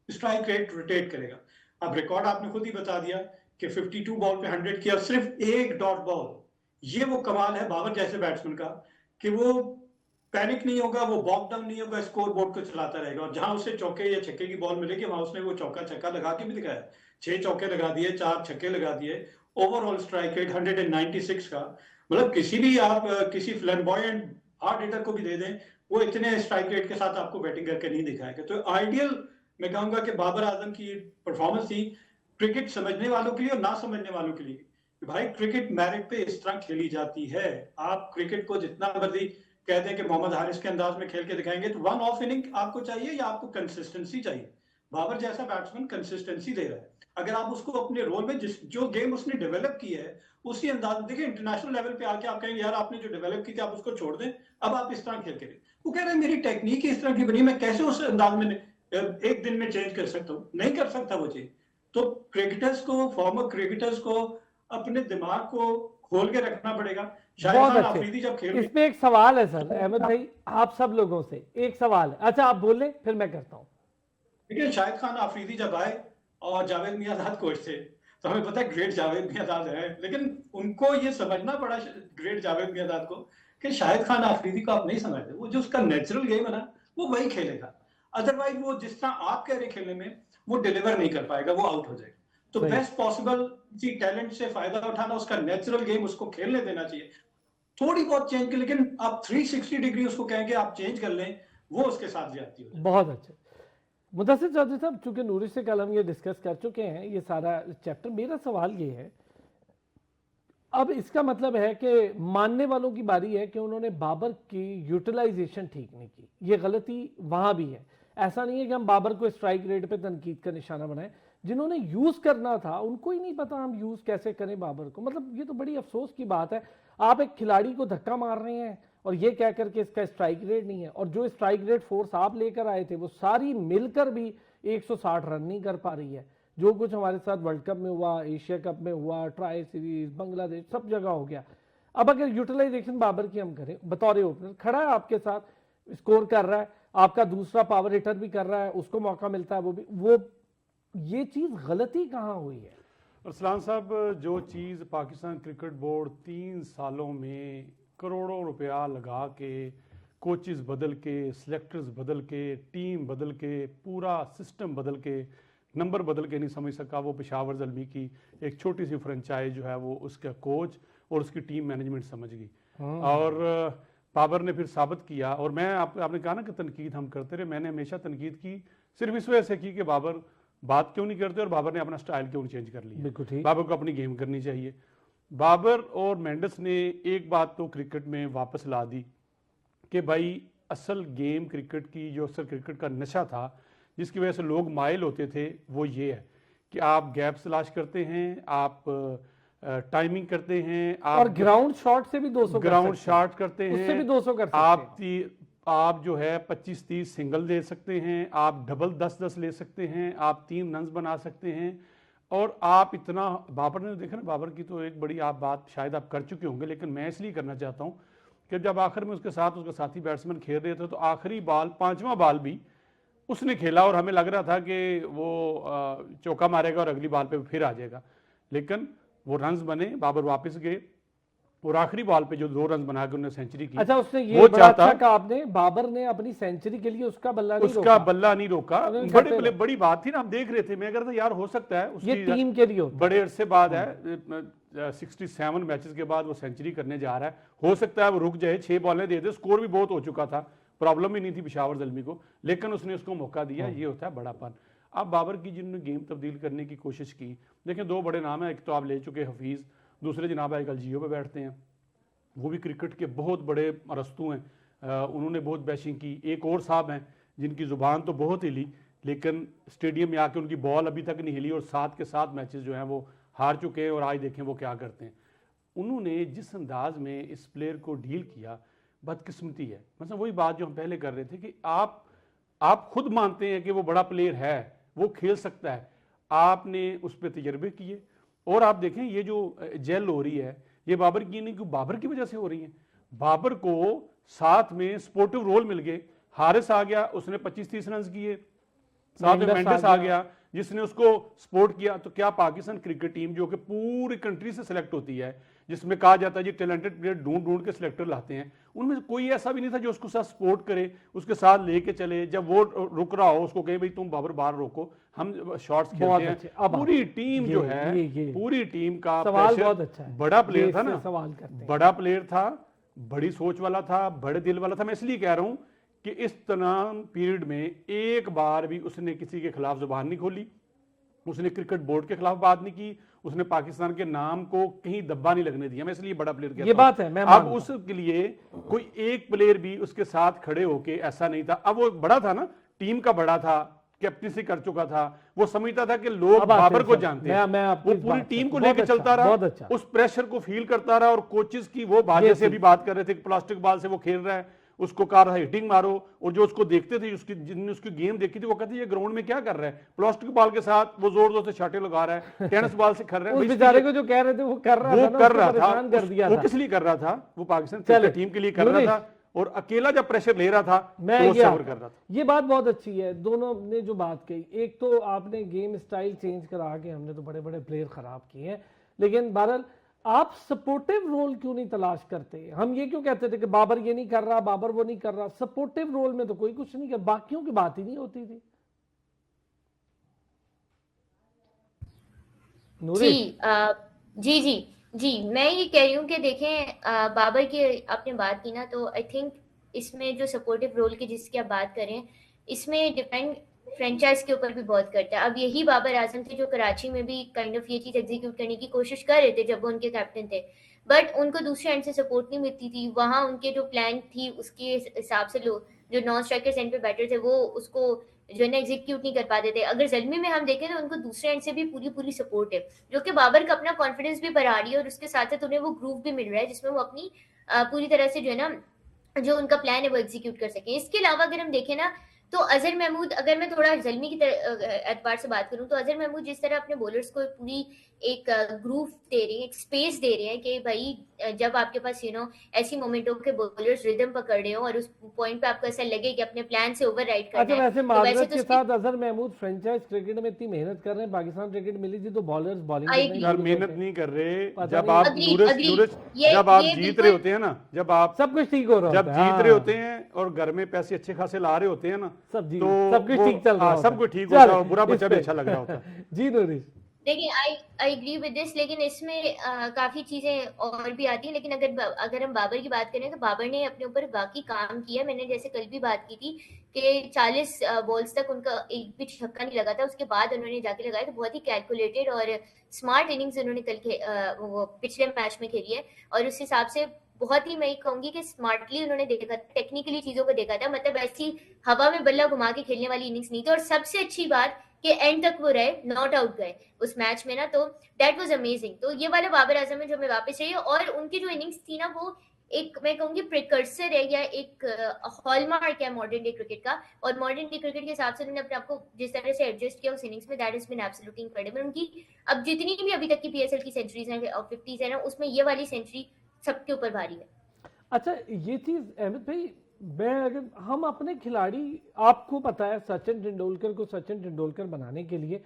स्ट्राइक रेट रोटेट करेगा। अब रिकॉर्ड आपने खुद ही बता दिया कि 52 बॉल पे 100 किया, सिर्फ एक डॉट बॉल। ये वो कमाल है बाबर जैसे बैट्समैन का कि वो पैनिक नहीं होगा, वो बॉक डाउन नहीं होगा, स्कोर बोर्ड को चलाता रहेगा। और जहां उसे चौके या छक्के की बॉल मिलेगी वहां उसने वो चौका छक्का लगा के भी दिखाया। 6 चौके लगा दिए, 4 छक्के लगा दिए। ओवरऑल स्ट्राइक रेट 196 का, मतलब किसी भी आप किसी फ्लैम्बॉयंट हार्ड हिटर को भी दे दें, वो इतने स्ट्राइक रेट के साथ आपको बैटिंग करके नहीं दिखाएगा। तो आइडियल मैं कहूंगा कि बाबर आजम की परफॉर्मेंस थी क्रिकेट समझने वालों के लिए और ना समझने वालों के लिए। भाई क्रिकेट मेरिट पे इस तरह खेली जाती है। आप क्रिकेट को जितना मर्जी कहते हैं कि मोहम्मद हारिस के अंदाज में खेल के दिखाएंगे, तो 1 ऑफ इनिंग आपको चाहिए या आपको कंसिस्टेंसी चाहिए? बाबर जैसा बैट्समैन कंसिस्टेंसी दे रहा है। अगर आप उसको अपने रोल में जो गेम उसने डेवलप की है उसी अंदाज में, देखिए इंटरनेशनल लेवल पे आके आप कहेंगे यार आपने जो डेवलप की थी आप उसको छोड़ दें, अब आप इस तरह खेल के। वो कह रहे हैं मेरी टेक्निक इस तरह की बनी, मैं कैसे उस अंदाज में एक दिन में चेंज कर सकता हूँ, नहीं कर सकता वो चीज। तो क्रिकेटर्स को, फॉर्मर क्रिकेटर्स को अपने दिमाग को खोल के रखना पड़ेगा। शाहिद बहुत खान अच्छे। आफरीदी जब खेल इसमें एक सवाल है सर अहमद भाई, आप सब लोगों से एक सवाल है। अच्छा आप बोले फिर मैं करता हूँ। देखिए, शाहिद खान आफरीदी जब आए और जावेद मियांदाद कोच थे, तो हमें पता है ग्रेट जावेद मियांदाद है, लेकिन उनको ये समझना पड़ा ग्रेट जावेद मियांदाद को कि शाहिद खान आफरीदी को आप नहीं समझते, वो जो उसका नेचुरल गेम है ना वो वही खेलेगा। अदरवाइज वो जिस तरह आप कह रहे खेलने में वो डिलीवर नहीं कर पाएगा, वो आउट हो जाएगा। तो सही। बेस्ट पॉसिबल किसी टैलेंट से फायदा उठाना, उसका नेचुरल गेम उसको खेलने देना चाहिए। थोड़ी बहुत चेंज कर, लेकिन आप 360 डिग्री उसको कहेंगे आप चेंज कर लें, वो उसके साथ ज्यादती हो जाएगी। बहुत अच्छे। मुदस्सिर चौधरी साहब, चूंकि नूरी से कल हम ये डिस्कस कर चुके हैं ये सारा चैप्टर, मेरा सवाल ये है, अब इसका मतलब है कि मानने वालों की बारी है कि उन्होंने बाबर की यूटिलाइजेशन ठीक नहीं की, ये गलती वहां भी है। ऐसा नहीं है कि हम बाबर को स्ट्राइक रेट पे तनकीद का निशाना बनाएं, जिन्होंने यूज करना था उनको ही नहीं पता हम यूज कैसे करें बाबर को। मतलब ये तो बड़ी अफसोस की बात है, आप एक खिलाड़ी को धक्का मार रहे हैं और ये कह करके इसका स्ट्राइक रेट नहीं है, और जो स्ट्राइक रेट फोर्स आप लेकर आए थे वो सारी मिलकर भी 160 रन नहीं कर पा रही है। जो कुछ हमारे साथ वर्ल्ड कप में हुआ, एशिया कप में हुआ, ट्राई सीरीज, बांग्लादेश, सब जगह हो गया। अब अगर यूटिलाइजेशन बाबर की हम करें, बतौर ओपनर खड़ा है आपके साथ, स्कोर कर रहा है, आपका दूसरा पावर हिटर भी कर रहा है, उसको मौका मिलता है, वो ये चीज गलती कहाँ हुई है? अरसलान साहब, जो चीज़ पाकिस्तान क्रिकेट बोर्ड 3 सालों में करोड़ों रुपया लगा के, कोचेस बदल के, सिलेक्टर्स बदल के, टीम बदल के, पूरा सिस्टम बदल के, नंबर बदल के नहीं समझ सका, वो पेशावर ज़ल्मी की एक छोटी सी फ्रेंचाइज जो है वो उसका कोच और उसकी टीम मैनेजमेंट समझ गई। और बाबर ने फिर साबित किया, और मैं आपने कहा ना कि तनकीद हम करते रहे, मैंने हमेशा तनकीद की सिर्फ इस वजह से की कि बाबर बात क्यों नहीं करते और बाबर ने अपना स्टाइल क्यों नहीं चेंज कर लिया। बिल्कुल ठीक। बाबर को अपनी गेम करनी चाहिए। बाबर और मेंडिस ने एक बात तो क्रिकेट में वापस ला दी कि भाई असल गेम क्रिकेट की, जो असल क्रिकेट का नशा था जिसकी वजह से लोग माइल होते थे, वो ये है कि आप गैप तलाश करते हैं, आप टाइमिंग करते हैं, और ग्राउंड शॉट से भी 200 ग्राउंड शॉट करते हैं, उससे भी 200 कर सकते हैं। आप जो है 25-30 सिंगल दे सकते हैं, आप डबल 10-10 ले सकते हैं, आप 3 रन्स बना सकते हैं। और आप इतना, बाबर ने देखा ना, बाबर की तो एक बड़ी आप बात शायद आप कर चुके होंगे, लेकिन मैं इसलिए करना चाहता हूँ कि जब आखिर में उसके साथ उसका साथी बैट्समैन खेल रहे थे तो आखिरी बॉल 5वां बॉल भी उसने खेला और हमें लग रहा था कि वो चौका मारेगा और अगली बॉल पे फिर आ जाएगा, लेकिन वो रन्स बने, बाबर वापस गए और आखिरी बॉल पे जो 2 रन बना के उन्होंने सेंचुरी की। अच्छा, उसने ये बड़ा अच्छा कहा आपने, बाबर ने अपनी सेंचुरी के लिए उसका बल्ला नहीं रोका। बड़ी बात थी ना, हम देख रहे थे, मैं कह रहा था यार हो सकता है ये टीम के लिए बड़े अरसे बाद है, 67 मैचेस के बाद वो सेंचुरी करने जा रहा है, हो सकता है वो रुक जाए, 6 बॉलें दे दे, स्कोर भी बहुत हो चुका था, प्रॉब्लम ही नहीं थी पेशावर ज़ल्मी को, लेकिन उसने उसको मौका दिया। ये होता है बड़ापन। अब बाबर की जिन्होंने गेम तब्दील करने की कोशिश की, देखें 2 बड़े नाम है, एक तो आप ले चुके हफीज़, दूसरे जनाब आजकल जियो पे बैठते हैं, वो भी क्रिकेट के बहुत बड़े अरस्तू हैं, उन्होंने बहुत बैशिंग की। एक और साहब हैं जिनकी ज़ुबान तो बहुत हिली, लेकिन स्टेडियम में आके उनकी बॉल अभी तक नहीं हिली और 7 के 7 मैचेस जो हैं वो हार चुके हैं, और आज देखें वो क्या करते हैं। उन्होंने जिस अंदाज में इस प्लेयर को डील किया, बदकिस्मती है। मतलब वही बात जो हम पहले कर रहे थे कि आप खुद मानते हैं कि वो बड़ा प्लेयर है, वो खेल सकता है, आपने उस पर तजर्बे किए, और आप देखें ये जो जेल हो रही है ये बाबर की नहीं, क्यों बाबर की वजह से हो रही है। बाबर को साथ में स्पोर्टिव रोल मिल गए, हारिस आ गया, उसने 25-30 रन किए, साथ में मेंडिस आ गया जिसने उसको सपोर्ट किया। तो क्या पाकिस्तान क्रिकेट टीम जो कि पूरी कंट्री से सिलेक्ट होती है, जिसमें कहा जाता है जी टैलेंटेड प्लेयर ढूंढ के सिलेक्टर लाते हैं, उनमें कोई ऐसा भी नहीं था जो उसको साथ सपोर्ट करे, उसके साथ लेके चले, जब वो रुक रहा हो उसको कहे भाई तुम बाबर बाहर रोको, हम शॉट्स खेलते हैं। पूरी टीम जो है, पूरी टीम का सवाल बहुत अच्छा है। बड़ा प्लेयर था ना, सवाल करते हैं, बड़ा प्लेयर था, बड़ी सोच वाला था, बड़े दिल वाला था। मैं इसलिए कह रहा हूं कि इस तमाम पीरियड में एक बार भी उसने किसी के खिलाफ जुबान नहीं खोली, उसने क्रिकेट बोर्ड के खिलाफ बात नहीं की, उसने पाकिस्तान के नाम को कहीं दब्बा नहीं लगने दिया। मैं इसलिए बड़ा प्लेयर कहता हूं। ये बात है, मैं अब उसके लिए कोई एक प्लेयर भी उसके साथ खड़े होके ऐसा नहीं था। अब वो बड़ा था ना, टीम का बड़ा था, कैप्टनसी कर चुका था, वो समझता था कि लोग बाबर को जानते हैं, वो पूरी टीम को लेकर चलता रहा, उस प्रेशर को फील करता रहा, और कोचेस की वो बात जैसे भी बात कर रहे थे, प्लास्टिक बॉल से वो खेल रहा है, उसको कार हिटिंग मारो, और जो उसको देखते थे, जिनने उसकी गेम देखी थी, वो कहते ये ग्राउंड में क्या कर रहा है, प्लास्टिक बॉल के साथ वो जोर जोर से शाटे लगा रहा है, टेनिस बॉल से खेल रहा है। उस बेचारे को जो कह रहे थे वो कर रहा था ना, कर उसको रहा परेशान कर दिया वो था। किस लिए कर रहा था? वो पाकिस्तान चले, क्रिकेट टीम के लिए कर रहा यूनिस, था, और अकेला जब प्रेशर ले रहा था मैं तो वो ये सब्र कर रहा था। ये बात बहुत अच्छी है, दोनों ने जो बात कही, एक तो आपने गेम स्टाइल चेंज करा के हमने तो बड़े बड़े प्लेयर खराब किए हैं, लेकिन बहरहाल आप सपोर्टिव रोल क्यों नहीं तलाश करते? हम ये क्यों कहते थे कि बाबर ये नहीं कर रहा, बाबर वो नहीं कर रहा? सपोर्टिव रोल में तो कोई कुछ नहीं कर, बाकियों की बात ही नहीं होती थी। जी जी जी जी, मैं ये कह रही हूँ कि देखें, बाबर की आपने बात की ना, तो आई थिंक इसमें जो सपोर्टिव रोल की जिसकी आप बात करें, इसमें डिपेंड फ्रेंचाइज के ऊपर भी बहुत करता है। अब यही बाबर आजम थे जो कराची में भी काइंड ऑफ ये चीज एग्जीक्यूट करने की कोशिश कर रहे थे जब वो उनके कैप्टन थे, बट उनको दूसरे एंड से सपोर्ट नहीं मिलती थी। वहां उनके जो प्लान थी उसके हिसाब से लोग जो नॉन स्ट्राइकर्स एंड पे बैटर थे वो उसको जो है ना एग्जीक्यूट नहीं कर पाते थे। अगर जल्मी में हम देखें तो उनको दूसरे एंड से भी पूरी पूरी सपोर्ट है, जो कि बाबर का अपना कॉन्फिडेंस भी बढ़ा रही है, और उसके साथ साथ उन्हें वो ग्रूव भी मिल रहा है जिसमें वो अपनी पूरी तरह से जो है ना जो उनका प्लान है वो एग्जीक्यूट कर सके। इसके अलावा अगर हम देखें ना, तो अजहर महमूद, अगर मैं थोड़ा जल्मी की एतबार से बात करूं, तो अजहर महमूद जिस तरह अपने बॉलर्स को पूरी एक ग्रूव दे रहे हैं, एक स्पेस दे रहे हैं कि भाई जब आपके पास ऐसी मोमेंटों के बॉलर्स रिदम पकड़ रहे हो और उस पॉइंट पे आपको ऐसा लगे कि अपने प्लान से ओवरराइड करना अच्छा, है, वैसे तो माजरत वैसे तो के साथ अजहर महमूद फ्रेंचाइज क्रिकेट में इतनी मेहनत कर रहे हैं, पाकिस्तान क्रिकेट मिली थी तो बॉलर्स बॉलिंग I करने agree. ही यार भूल मेहनत गए थे। नहीं कर रहे। पता जब नहीं। आप Agreed, नूरज agreed. नूरज ये जब आप ये जीत बिल्कुल रहे होते हैं ना, जब आप सब कुछ ठीक हो रहा जब होता है, जीत रहे हाँ। होते हैं और घर में पैसे अच्छे खासे ला रहे होते हैं ना, सब जी, तो सब कुछ वो- ठीक चल रहा हाँ, होता सब कुछ ठीक चल, होता है और बुरा बच्चा इस भी पे। अच्छा लग रहा होता है। जी नूरिश, देखिए, आई एग्री विद दिस, लेकिन इसमें काफी चीजें और भी आती हैं। लेकिन अगर हम बाबर की बात करें तो बाबर ने अपने ऊपर वाकई काम किया। मैंने जैसे कल भी बात की थी कि 40 बॉल्स तक उनका एक भी छक्का नहीं लगा था, उसके बाद उन्होंने जाके लगाया। तो बहुत ही कैलकुलेटेड और स्मार्ट इनिंग्स उन्होंने वो पिछले मैच में खेली है, और उस हिसाब से बहुत ही मैं कहूंगी कि स्मार्टली उन्होंने देखा, टेक्निकली चीजों को देखा था। मतलब ऐसी हवा में बल्ला घुमा के खेलने वाली इनिंग्स नहीं थी। और सबसे अच्छी बात कि एंड तक वो रहे, नॉट आउट गए उस मैच में ना, तो दैट वाज अमेजिंग। तो ये वाला बाबर आजम है जो हमें वापस चाहिए। और उनकी जो इनिंग्स थी ना, वो एक मैं कहूंगी प्रिकर्सर है या एक हॉलमार्क है मॉडर्न डे क्रिकेट का। और मॉडर्न डे क्रिकेट के हिसाब से उन्होंने अपने आप को जिस तरह से एडजस्ट किया उस इनिंग्स में, that is been absolutely incredible. उनकी अब जितनी भी अभी तक की पीएसएल की सेंचुरीज हैं और 50s है ना, उसमें ये वाली सेंचुरी सबके ऊपर भारी है। अच्छा ये चीज अहमद भाई, मैं अगर हम अपने खिलाड़ी, आपको पता है सचिन तेंदुलकर को सचिन तेंदुलकर बनाने के लिए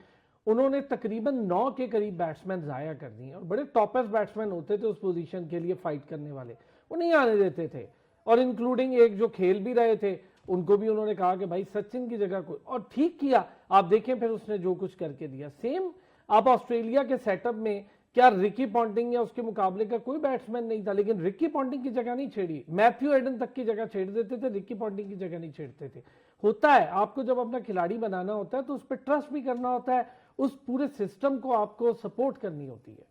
उन्होंने तकरीबन 9 के करीब बैट्समैन जाया कर दिए, और बड़े टॉपेस्ट बैट्समैन होते थे उस पोजीशन के लिए फाइट करने वाले, वो नहीं आने देते थे। और इंक्लूडिंग एक जो खेल भी रहे थे उनको भी उन्होंने कहा कि भाई सचिन की जगह कोई, और ठीक किया। आप देखें फिर उसने जो कुछ करके दिया। सेम आप ऑस्ट्रेलिया के सेटअप में, क्या रिकी पॉन्टिंग या उसके मुकाबले का कोई बैट्समैन नहीं था, लेकिन रिकी पॉन्टिंग की जगह नहीं छेड़ी, मैथ्यू एडन तक की जगह छेड़ देते थे, रिकी पॉन्टिंग की जगह नहीं छेड़ते थे। होता है, आपको जब अपना खिलाड़ी बनाना होता है तो उस पर ट्रस्ट भी करना होता है, उस पूरे सिस्टम को आपको सपोर्ट करनी होती है।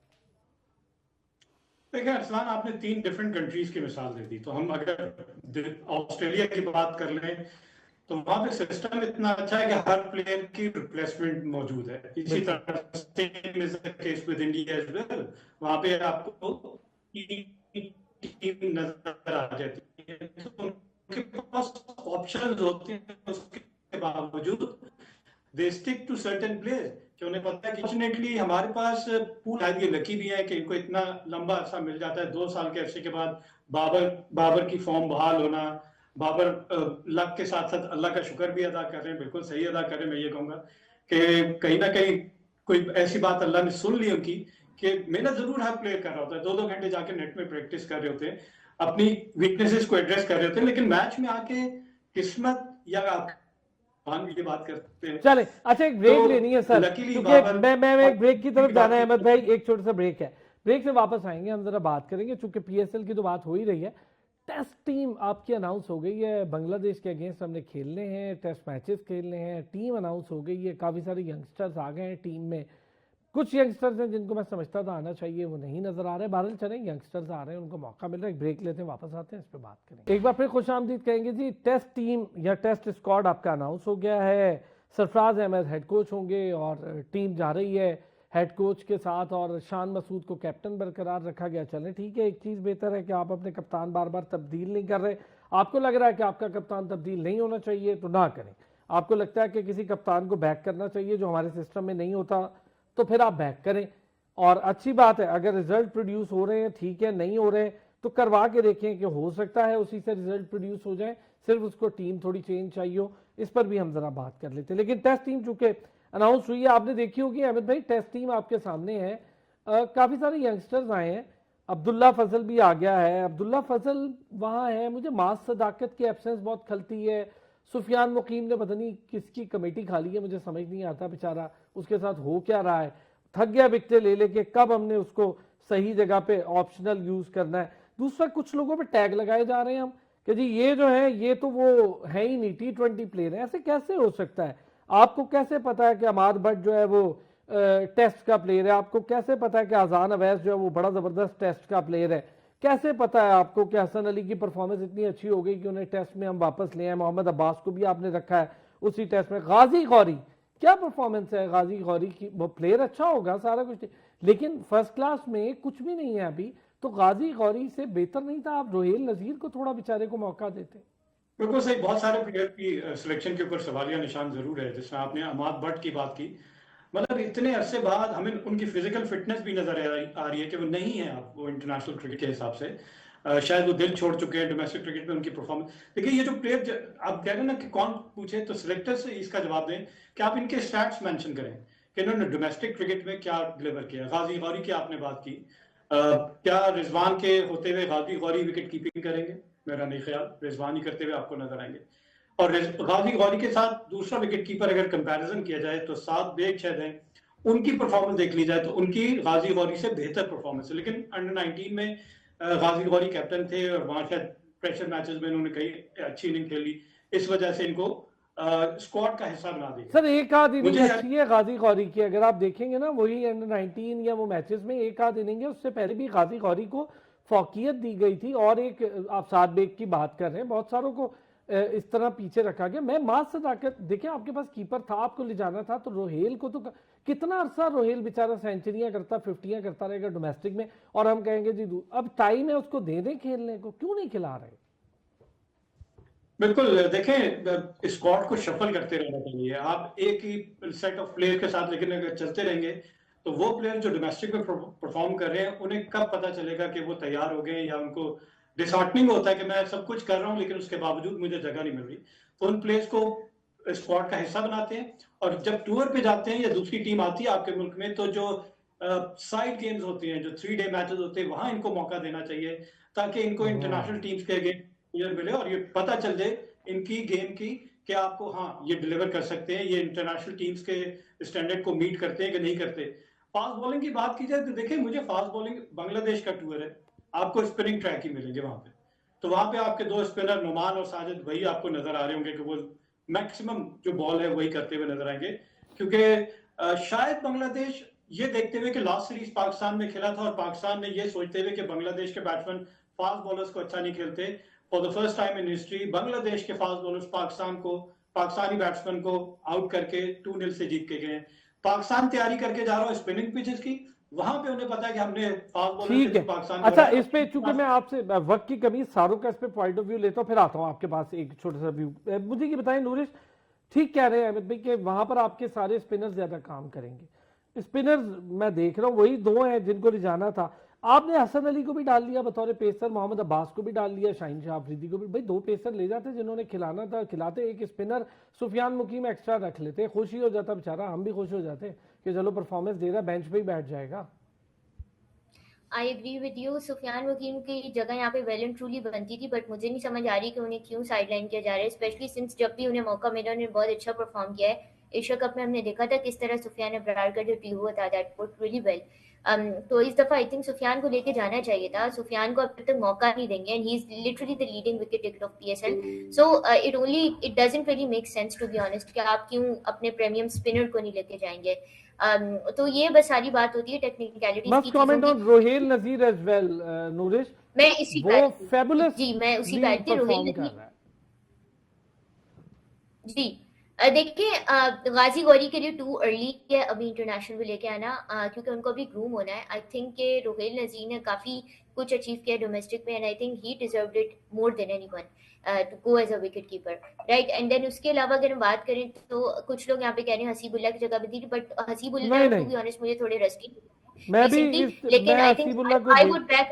देखिए अरसलान, आपने 3 डिफरेंट कंट्रीज की मिसाल दे दी, तो हम अगर ऑस्ट्रेलिया की बात कर लें तो वहां पे सिस्टम इतना अच्छा है कि हर प्लेयर की रिप्लेसमेंट मौजूद है। इसी तरह से case with India as well, वहां पे आपको टीम नजर आ जाती है, तो उनके पास ऑप्शंस होते हैं, उसके बावजूद they stick to certain players कि उन्हें पता है कि फॉर्चुनेटली हमारे पास पूल है, ये लकी भी है कि इनको इतना लंबा अरसा मिल जाता है। 2 साल के अरसे के बाद बाबर की फॉर्म बहाल होना, बाबर लक के साथ साथ अल्लाह का शुक्र भी अदा कर रहे हैं, बिल्कुल सही अदा कर रहे हैं। मैं ये कहूंगा कि कहीं ना कहीं कोई ऐसी बात अल्लाह ने सुन ली उनकी कि मेहनत जरूर हर प्लेयर कर रहा होता है, 2-2 घंटे जाके नेट में प्रैक्टिस कर रहे होते हैं, अपनी वीकनेसेस को एड्रेस कर रहे होते हैं, लेकिन मैच में आके किस्मत या ये बात करते हैं। चले, अच्छा एक ब्रेक लेनी है सर, क्योंकि मैं एक ब्रेक की तरफ जाना है अहमद भाई, एक छोटा सा ब्रेक है, ब्रेक से वापस आएंगे, हम जरा बात करेंगे, चूंकि पीएसएल की तो बात हो ही रही है। टेस्ट टीम आपकी अनाउंस हो गई है, बांग्लादेश के अगेंस्ट हमने खेलने हैं, टेस्ट मैचेस खेलने हैं, टीम अनाउंस हो गई है, काफ़ी सारे यंगस्टर्स आ गए हैं टीम में। कुछ यंगस्टर्स हैं जिनको मैं समझता था आना चाहिए, वो नहीं नजर आ रहे। बहरहाल चलें, यंगस्टर्स आ रहे हैं, उनको मौका मिल रहा है। एक ब्रेक लेते हैं, वापस आते हैं, इस पर बात करेंगे। एक बार फिर खुश आमदीद कहेंगे जी। टेस्ट टीम या टेस्ट स्क्वाड आपका अनाउंस हो गया है, सरफराज अहमद हेड कोच होंगे और टीम जा रही है हेड कोच के साथ, और शान मसूद को कैप्टन बरकरार रखा गया। चलें ठीक है, एक चीज़ बेहतर है कि आप अपने कप्तान बार बार तब्दील नहीं कर रहे, आपको लग रहा है कि आपका कप्तान तब्दील नहीं होना चाहिए तो ना करें, आपको लगता है कि किसी कप्तान को बैक करना चाहिए जो हमारे सिस्टम में नहीं होता तो फिर आप बैक करें। और अच्छी बात है, अगर रिजल्ट प्रोड्यूस हो रहे हैं ठीक है, नहीं हो रहे हैं तो करवा के देखें कि हो सकता है उसी से रिजल्ट प्रोड्यूस हो जाए, सिर्फ उसको टीम थोड़ी चेंज चाहिए हो। इस पर भी हम जरा बात कर लेते हैं। लेकिन टेस्ट टीम चूंकि अनाउंस हुई है, आपने देखी होगी अहमद भाई, टेस्ट टीम आपके सामने है, काफी सारे यंगस्टर्स आए हैं, अब्दुल्ला फजल भी आ गया है, अब्दुल्ला फजल वहां है, मुझे मास सदाकत की एब्सेंस बहुत खलती है, सुफियान मुकीम ने पता नहीं किसकी कमेटी खा ली है, मुझे समझ नहीं आता बेचारा उसके साथ हो क्या रहा है, थक गया विकेटें ले लेके, कब हमने उसको सही जगह पे ऑप्शनल यूज करना है। दूसरा, कुछ लोगों पे टैग लगाए जा रहे हैं हम कि जी ये जो है ये तो वो है ही नहीं, T20 प्लेयर है, ऐसे कैसे हो सकता है? आपको कैसे पता है कि अमाद भट्ट जो है वो टेस्ट का प्लेयर है? आपको कैसे पता है कि अजान अवैस जो है वो बड़ा जबरदस्त टेस्ट का प्लेयर है? कैसे पता है आपको कि हसन अली की परफॉर्मेंस इतनी अच्छी हो गई कि उन्हें टेस्ट में हम वापस ले आए? मोहम्मद अब्बास को भी आपने रखा है उसी टेस्ट में। गाजी गौरी, क्या परफॉर्मेंस है गाजी गौरी की? वो प्लेयर अच्छा होगा सारा कुछ, लेकिन फर्स्ट क्लास में कुछ भी नहीं है अभी, तो गाजी गौरी से बेहतर नहीं था आप रोहेल नजीर को थोड़ा बेचारे को मौका देते? बिल्कुल सही, बहुत सारे प्लेयर की सिलेक्शन के ऊपर सवालिया निशान जरूर है। जिसमें आपने अमाद भट्ट की बात की, मतलब इतने अरसे बाद हमें उनकी फिजिकल फिटनेस भी नजर आ रही है कि वो नहीं है अब वो इंटरनेशनल क्रिकेट के हिसाब से, शायद वो दिल छोड़ चुके हैं डोमेस्टिक क्रिकेट में उनकी परफॉर्मेंस। देखिए ये जो प्लेयर आप कह रहे हैं ना कि कौन पूछे, तो सिलेक्टर से इसका जवाब दें कि आप इनके स्टैट्स मेंशन करें कि इन्होंने डोमेस्टिक क्रिकेट में क्या डिलीवर किया। गाजी गौरी की आपने बात की, क्या रिजवान के होते हुए गाजी गौरी विकेट कीपिंग करेंगे? मेरा नहीं ख्याल, रिजवान ही करते हुए आपको नजर आएंगे। और गाजी गौरी के साथ दूसरा विकेट कीपर अगर कंपैरिजन किया जाए तो सात बेग शायद हैं, उनकी परफॉर्मेंस देख ली जाए तो उनकी गाजी गौरी से बेहतर परफॉर्मेंस है। लेकिन अंडर 19 में गाजी गौरी कैप्टन थे और वहां शायद प्रेशर मैचेस में उन्होंने कई अच्छी इनिंग खेली, इस वजह से इनको स्क्वाड का हिस्सा बना दिया। सर एक आध इनिंग मुझे अच्छी है गाजी गौरी की, अगर आप देखेंगे ना वही अंडर 19 या वो मैचेस में एक आध इनिंग है, उससे पहले भी गाजी गौरी को फौकियत दी गई थी। और एक आप सात बेग की बात कर रहे हैं, बहुत सारों को इस तरह पीछे रखा गया। मैं मास सदाकत, देखिए आपके पास कीपर था, आपको ले जाना था, तो रोहेल को तो कितना अरसा रोहेल बेचारा सेंचुरियां करता, 50 करता रहेगा डोमेस्टिक में, और हम कहेंगे जी अब टाइम है उसको दे दें खेलने को, क्यों नहीं खिला रहे? बिल्कुल, देखें स्क्वाड को शफल करते रहना चाहिए। आप एक ही सेट ऑफ प्लेयर के साथ लेकिन अगर चलते रहेंगे तो वो प्लेयर जो डोमेस्टिक में परफॉर्म कर रहे हैं उन्हें कब पता चलेगा कि वो तैयार हो गए, या उनको डिसहार्टनिंग होता है कि मैं सब कुछ कर रहा हूं लेकिन उसके बावजूद मुझे जगह नहीं मिल रही। तो उन प्लेयर्स को स्क्वाड का हिस्सा बनाते हैं, और जब टूर पे जाते हैं या दूसरी टीम आती है आपके मुल्क में, तो जो साइड गेम्स होते हैं, जो 3 डे मैचेस होते हैं, वहां इनको मौका देना चाहिए ताकि इनको इंटरनेशनल टीम्स के अगेंस्ट प्लेयर मिले और ये पता चल जाए इनकी गेम की कि आपको हाँ ये डिलीवर कर सकते हैं, ये इंटरनेशनल टीम्स के स्टैंडर्ड को मीट करते हैं कि नहीं करते। फास्ट बॉलिंग की बात की जाए तो देखिए, मुझे फास्ट बॉलिंग, बांग्लादेश का टूर है, आपको स्पिनिंग ट्रैक ही मिलेंगे वहां पे, तो वहां पे आपके दो स्पिनर नुमान और साजिद वही आपको नजर आ रहे होंगे कि वो मैक्सिमम जो बॉल है वही करते हुए नजर आएंगे। क्योंकि शायद बांग्लादेश ये देखते हुए कि लास्ट सीरीज पाकिस्तान में खेला था और पाकिस्तान ने ये सोचते हुए कि बांग्लादेश के बैट्समैन फास्ट बॉलर्स को अच्छा नहीं खेलते, for the first time in history Bangladesh के फास्ट बॉलर्स पाकिस्तानी बैट्समैन को आउट करके 2-0 से जीत के गए। पाकिस्तान तैयारी करके जा रहा हूँ स्पिनिंग पिचेस की, वहां पे उन्हें पता है कि हमने फास्ट बॉलर ठीक है। पाकिस्तान अच्छा, इस पे चूंकि मैं आपसे वक्त की कमी, सारों का इस पे पॉइंट ऑफ व्यू लेता हूँ, फिर आता हूँ आपके पास एक छोटा सा व्यू। मुझे ये बताएं नूरिश, ठीक कह रहे हैं अमित भाई कि वहां पर आपके सारे स्पिनर्स ज्यादा काम करेंगे। स्पिनर्स मैं देख रहा हूँ वही दो हैं जिनको रिजाना था। आपने हसन अली को भी डाल लिया बतौर पेसर, मोहम्मद अब्बास को भी डाल लिया, शाहीन शाह अफरीदी को भी। भाई दो पेसर ले जाते जिन्होंने खिलाना था खिलाते, एक स्पिनर सुफियान मुकीम एक्स्ट्रा रख लेते, खुशी हो जाता बेचारा, हम भी खुश हो जाते कि चलो परफॉर्मेंस दे रहा, बेंच पे ही बैठ जाएगा। I agree with you, Sufiyan Muqeem की जगह यहाँ पे वेल एंड ट्रूली बनती थी, बट मुझे नहीं समझ आ रही कि उन्हें क्यों साइडलाइन किया जा रहा है, स्पेशली सिंस जब भी उन्हें मौका मिला उन्होंने बहुत अच्छा परफॉर्म किया है। एशिया कप में हमने देखा था किस तरह सुफियान अब्रार का जो टी हुआ था, दैट वर्कड रियली वेल। तो इस दफा आई थिंक सुफियान को लेके जाना चाहिए था। सुफियान को अब तक मौका नहीं देंगे, and he is literally the leading wicket taker of PSL. So it doesn't really make sense to be honest कि आप क्यों अपने प्रीमियम स्पिनर को नहीं लेके जाएंगे। तो ये बस सारी बात होती है टेक्निकलिटीज की। Must comment on Rohail Nazir as well Noorish, मैं इसी वो फेबुलस जी मैं उसी बैठ थी रोहेल कर रहा है जी। देखिए गाजी गौरी के लिए टू अर्ली है अभी इंटरनेशनल में लेके आना, क्योंकि उनको अभी ग्रूम होना है। आई थिंक कि रोहेल नजीर ने काफी कुछ अचीव किया डोमेस्टिक में, and I think he deserved it more than anyone to go as a wicket keeper, right. And then उसके अलावा अगर हम बात करें तो कुछ लोग यहाँ पे कह रहे हैं हसीबुल्ला की जगह पे थी, बट हसीबुल्ला नहीं टू नहीं, बी ऑनेस्ट मुझे थोड़े रस्टी मैं भी रिसेंटली, लेकिन मैं आई थिंक हसीबुल्ला को I would back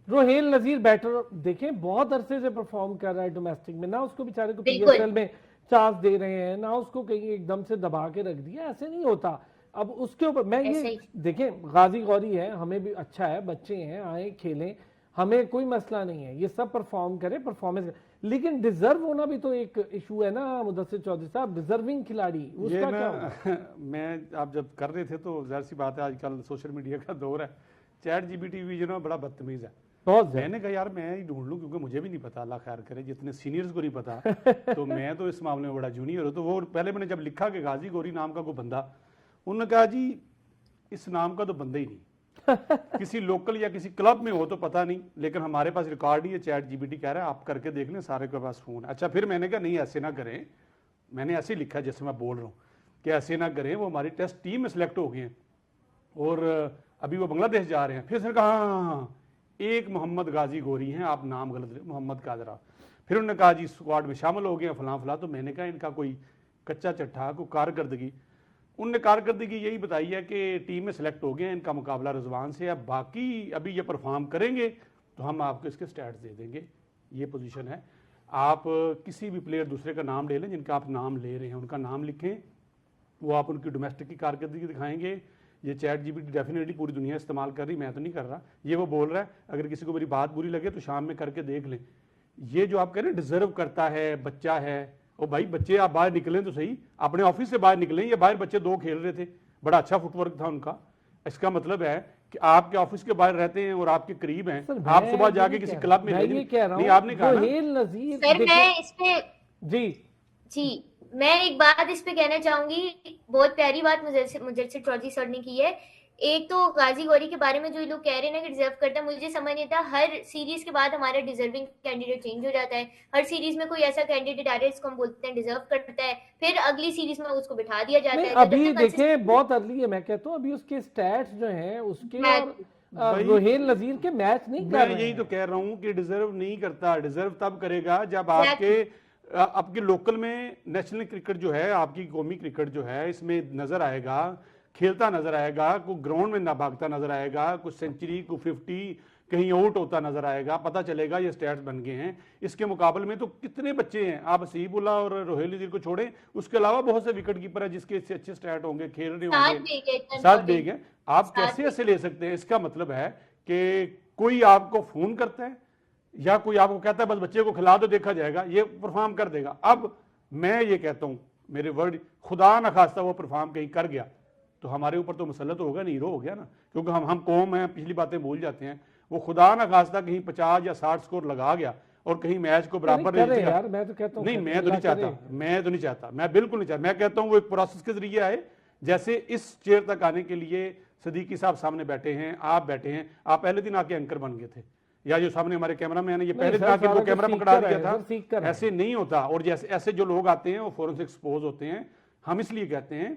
Rohail Nazir batter देखें बहुत अरसे से परफॉर्म कर रहा है डोमेस्टिक में, ना उसको बेचारे को बिल्कुल। पीएसएल में चांस दे रहे हैं, ना उसको कहीं एकदम से दबा के रख दिया, ऐसे नहीं होता। अब उसके ऊपर मैं ऐसे ये ही। देखें, गाजी गौरी है, हमें भी अच्छा है, बच्चे हैं, आए खेलें, हमें कोई मसला नहीं है, ये सब परफॉर्म करें, परफॉर्मेंस, लेकिन डिजर्व होना भी तो एक इशू है ना मुदस्सिर चौधरी साहब, डिजर्विंग खिलाड़ी ये उसका क्या ना होगा? मैं आप जब कर रहे थे तो जाहिर सी बात है आजकल सोशल मीडिया का दौर है, चैट जीपीटी भी जो ना बड़ा बदतमीज है। बहुत ज्यादा। मैंने कहा यार मैं ही ढूंढ लूं, क्योंकि मुझे भी नहीं पता, अल्लाह खैर करे, जितने सीनियर्स को नहीं पता तो मैं तो इस मामले में बड़ा जूनियर हूं। तो वो पहले मैंने जब लिखा कि गाजी गौरी नाम का कोई बंदा, उन्होंने कहा जी इस नाम का तो बंदा ही नहीं किसी लोकल या किसी क्लब में हो तो पता नहीं, लेकिन हमारे पास रिकॉर्ड ही है, चैट जीपीटी कह रहा है आप करके देख लें, सारे के पास फोन है। अच्छा, फिर मैंने कहा नहीं ऐसे ना करें, मैंने ऐसे लिखा जैसे मैं बोल रहा हूँ कि ऐसे ना करें, वो हमारी टेस्ट टीम में सिलेक्ट हो गए हैं और अभी वो बांग्लादेश जा रहे हैं। फिर उसने कहा हाँ एक मोहम्मद गाजी गौरी हैं, आप नाम गलत ले, मोहम्मद काजरा। फिर उन्होंने कहा जी स्क्वाड में शामिल हो गए फलां फलां। तो मैंने कहा इनका कोई कच्चा चट्ठा, कोई कारकर्दगी, उनने कारकर्दगी यही बताई है कि टीम में सेलेक्ट हो गए हैं, इनका मुकाबला रिजवान से है, बाकी अभी ये परफॉर्म करेंगे तो हम आपको इसके स्टैट्स दे देंगे। ये पोजीशन है। आप किसी भी प्लेयर दूसरे का नाम ले लें, जिनका आप नाम ले रहे हैं उनका नाम लिखें, वो आप उनकी डोमेस्टिक की कारकर्दगी दिखाएंगे। ये चैट जीपीटी डेफिनेटली पूरी दुनिया इस्तेमाल कर रही, मैं तो नहीं कर रहा, ये वो बोल रहा है। अगर किसी को मेरी बात बुरी लगे तो शाम में करके देख लें। ये जो आप कह रहे हैं डिजर्व करता है, बच्चा है, ओ भाई बच्चे आप बाहर निकलें तो सही, अपने ऑफिस से बाहर निकलें। ये बाहर बच्चे दो खेल रहे थे, बड़ा अच्छा फुटवर्क था उनका। इसका मतलब है कि आपके ऑफिस के बाहर रहते हैं और आपके करीब हैं, सर, आप मैं सुबह ये जाके नहीं किसी कह क्लब में रहा, ले मैं ये लें। कह रहा नहीं हूँ आपने कहा ना रोहेल नजीर सर देखिए मैं इस पे जी जी मैं एक बात इस पे कहना चाहूंगी, बहुत प्यारी बात मुजस्सिर चौधरी सर ने की है। एक तो गाजी गौरी के बारे में जो ये लोग कह रहे हैं ना कि डिजर्व करता है, मुझे समझ नहीं आता, हर सीरीज के बाद हमारा डिजर्विंग कैंडिडेट चेंज हो जाता है। हर सीरीज में कोई ऐसा कैंडिडेट आ रहा है जिसको हम बोलते हैं डिजर्व करता है, फिर अगली सीरीज में उसको बिठा दिया जाता नहीं, है। तो जब अभी तक देखें बहुत अर्ली है, मैं कहता हूँ अभी उसके स्टैट्स जो हैं उसके मैं- और भाई, रोहेल नजीर के मैच नहीं कर मैं रहे यही हैं। तो कह रहा हूं कि डिजर्व नहीं करता। डिजर्व तब करेगा जब आपके लोकल में नेशनल क्रिकेट जो है, आपकी कौमी क्रिकेट जो है, इसमें नजर आएगा, खेलता नजर आएगा, कोई ग्राउंड में ना भागता नजर आएगा, कुछ सेंचुरी को 50 कहीं आउट होता नजर आएगा, पता चलेगा ये स्टैट्स बन गए हैं। इसके मुकाबले में तो कितने बच्चे हैं, आप हसीबुल्ला और रोहेल नजीर को छोड़ें, उसके अलावा बहुत से विकेट कीपर है जिसके इससे अच्छे स्टैट होंगे, खेल रहे सात होंगे, बेग है, इतना सात important। बेग हैं। आप सात कैसे बेग। ऐसे ले सकते हैं? इसका मतलब है कि कोई आपको फोन करता है या कोई आपको कहता है बस बच्चे को खिला दो देखा जाएगा, ये परफॉर्म कर देगा। अब मैं ये कहता हूं, मेरे वर्ड, खुदा न खास्ता वो परफॉर्म कहीं कर गया तो हमारे ऊपर तो मुसल्लत होगा, नहीं हीरो हो गया ना, क्योंकि हम कौम हैं, पिछली बातें भूल जाते हैं। वो खुदा न खास्ता कहीं 50 या 60 स्कोर लगा गया और कहीं मैच को बराबर नहीं, नहीं करे जीतेगा। यार, मैं तो कहता हूँ नहीं, करे, मैं तो नहीं अल्लाह चाहता, करे। मैं तो नहीं चाहता, मैं बिल्कुल नहीं चाहता। मैं कहता हूँ वो एक प्रोसेस के जरिए आए, जैसे इस चेयर तक आने के लिए सदीकी साहब सामने बैठे हैं, आप बैठे हैं, आप पहले दिन आके एंकर बन गए थे, या जो सामने हमारे कैमरा मैन है ये पहले दिन सर, आके वो सारा कैमरा कुछ पकड़ा सीख कर दिया आए, था। सर, सीख कर आए। ऐसे नहीं होता। और जैसे ऐसे जो लोग आते हैं वो फौरन से एक्सपोज होते हैं। हम इसलिए कहते हैं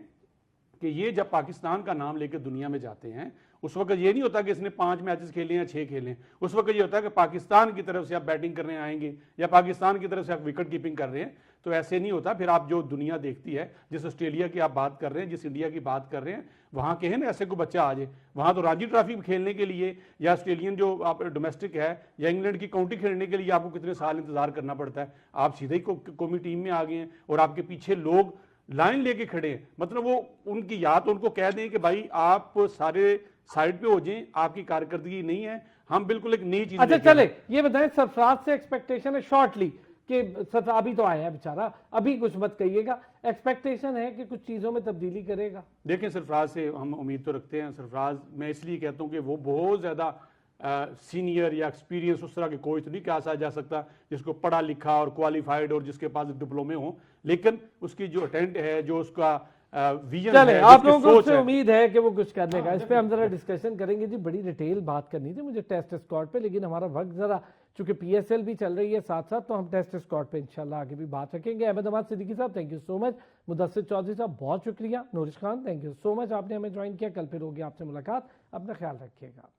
कि ये जब पाकिस्तान का नाम लेकर दुनिया में जाते हैं, उस वक्त ये नहीं होता कि इसने 5 मैचेस खेले या 6 खेले। उस वक्त ये होता है कि पाकिस्तान की तरफ से आप बैटिंग करने आएंगे या पाकिस्तान की तरफ से आप विकेट कीपिंग कर रहे हैं, तो ऐसे नहीं होता। फिर आप जो दुनिया देखती है, जिस ऑस्ट्रेलिया की आप बात कर रहे हैं, जिस इंडिया की बात कर रहे हैं, वहां के है ना ऐसे को बच्चा आ जाए, वहां तो रणजी ट्रॉफी खेलने के लिए या ऑस्ट्रेलियन जो आप डोमेस्टिक है या इंग्लैंड की काउंटी खेलने के लिए आपको कितने साल इंतजार करना पड़ता है। आप सीधे ही कौमी टीम में आ गए हैं और आपके पीछे लोग लाइन लेके खड़े हैं। मतलब वो उनकी याद तो उनको कह दें कि भाई आप सारे साइड पे हो जाएं, आपकी कारकर्दगी नहीं है, हम बिल्कुल एक नई चीज अच्छा लेके आए। चले, ये बताएं सरफराज से एक्सपेक्टेशन है शॉर्टली कि सर अभी तो आया है बेचारा, अभी कुछ मत कहिएगा, एक्सपेक्टेशन है कि कुछ चीजों में तब्दीली करेगा? देखें, सरफराज से हम उम्मीद तो रखते हैं। सरफराज, मैं इसलिए कहता हूं कि वो बहुत ज़्यादा सीनियर या एक्सपीरियंस उस तरह के कोच तो नहीं कहा जा सकता जिसको पढ़ा लिखा और क्वालिफाइड और जिसके पास डिप्लोमे हो, लेकिन उसकी जो अटेंट है, जो उसका विजन चले है, आप जिसकी लोगों को सोच उससे है। उम्मीद है कि वो कुछ कर लेगा। इस पे हम जरा डिस्कशन करेंगे जी, बड़ी डिटेल बात करनी थी मुझे टेस्ट स्क्वाड पे, लेकिन हमारा वक्त जरा चूंकि पीएसएल भी चल रही है साथ साथ, तो हम टेस्ट स्क्वाड पे इंशाल्लाह आगे भी बात रखेंगे। अहमदाबाद सिद्दीकी साहब thank you so much, Mudassar Chaudhry साहब बहुत शुक्रिया, Noorish Khan thank you so much, आपने हमें ज्वाइन किया। कल फिर होगी आपसे मुलाकात, अपना ख्याल रखिएगा।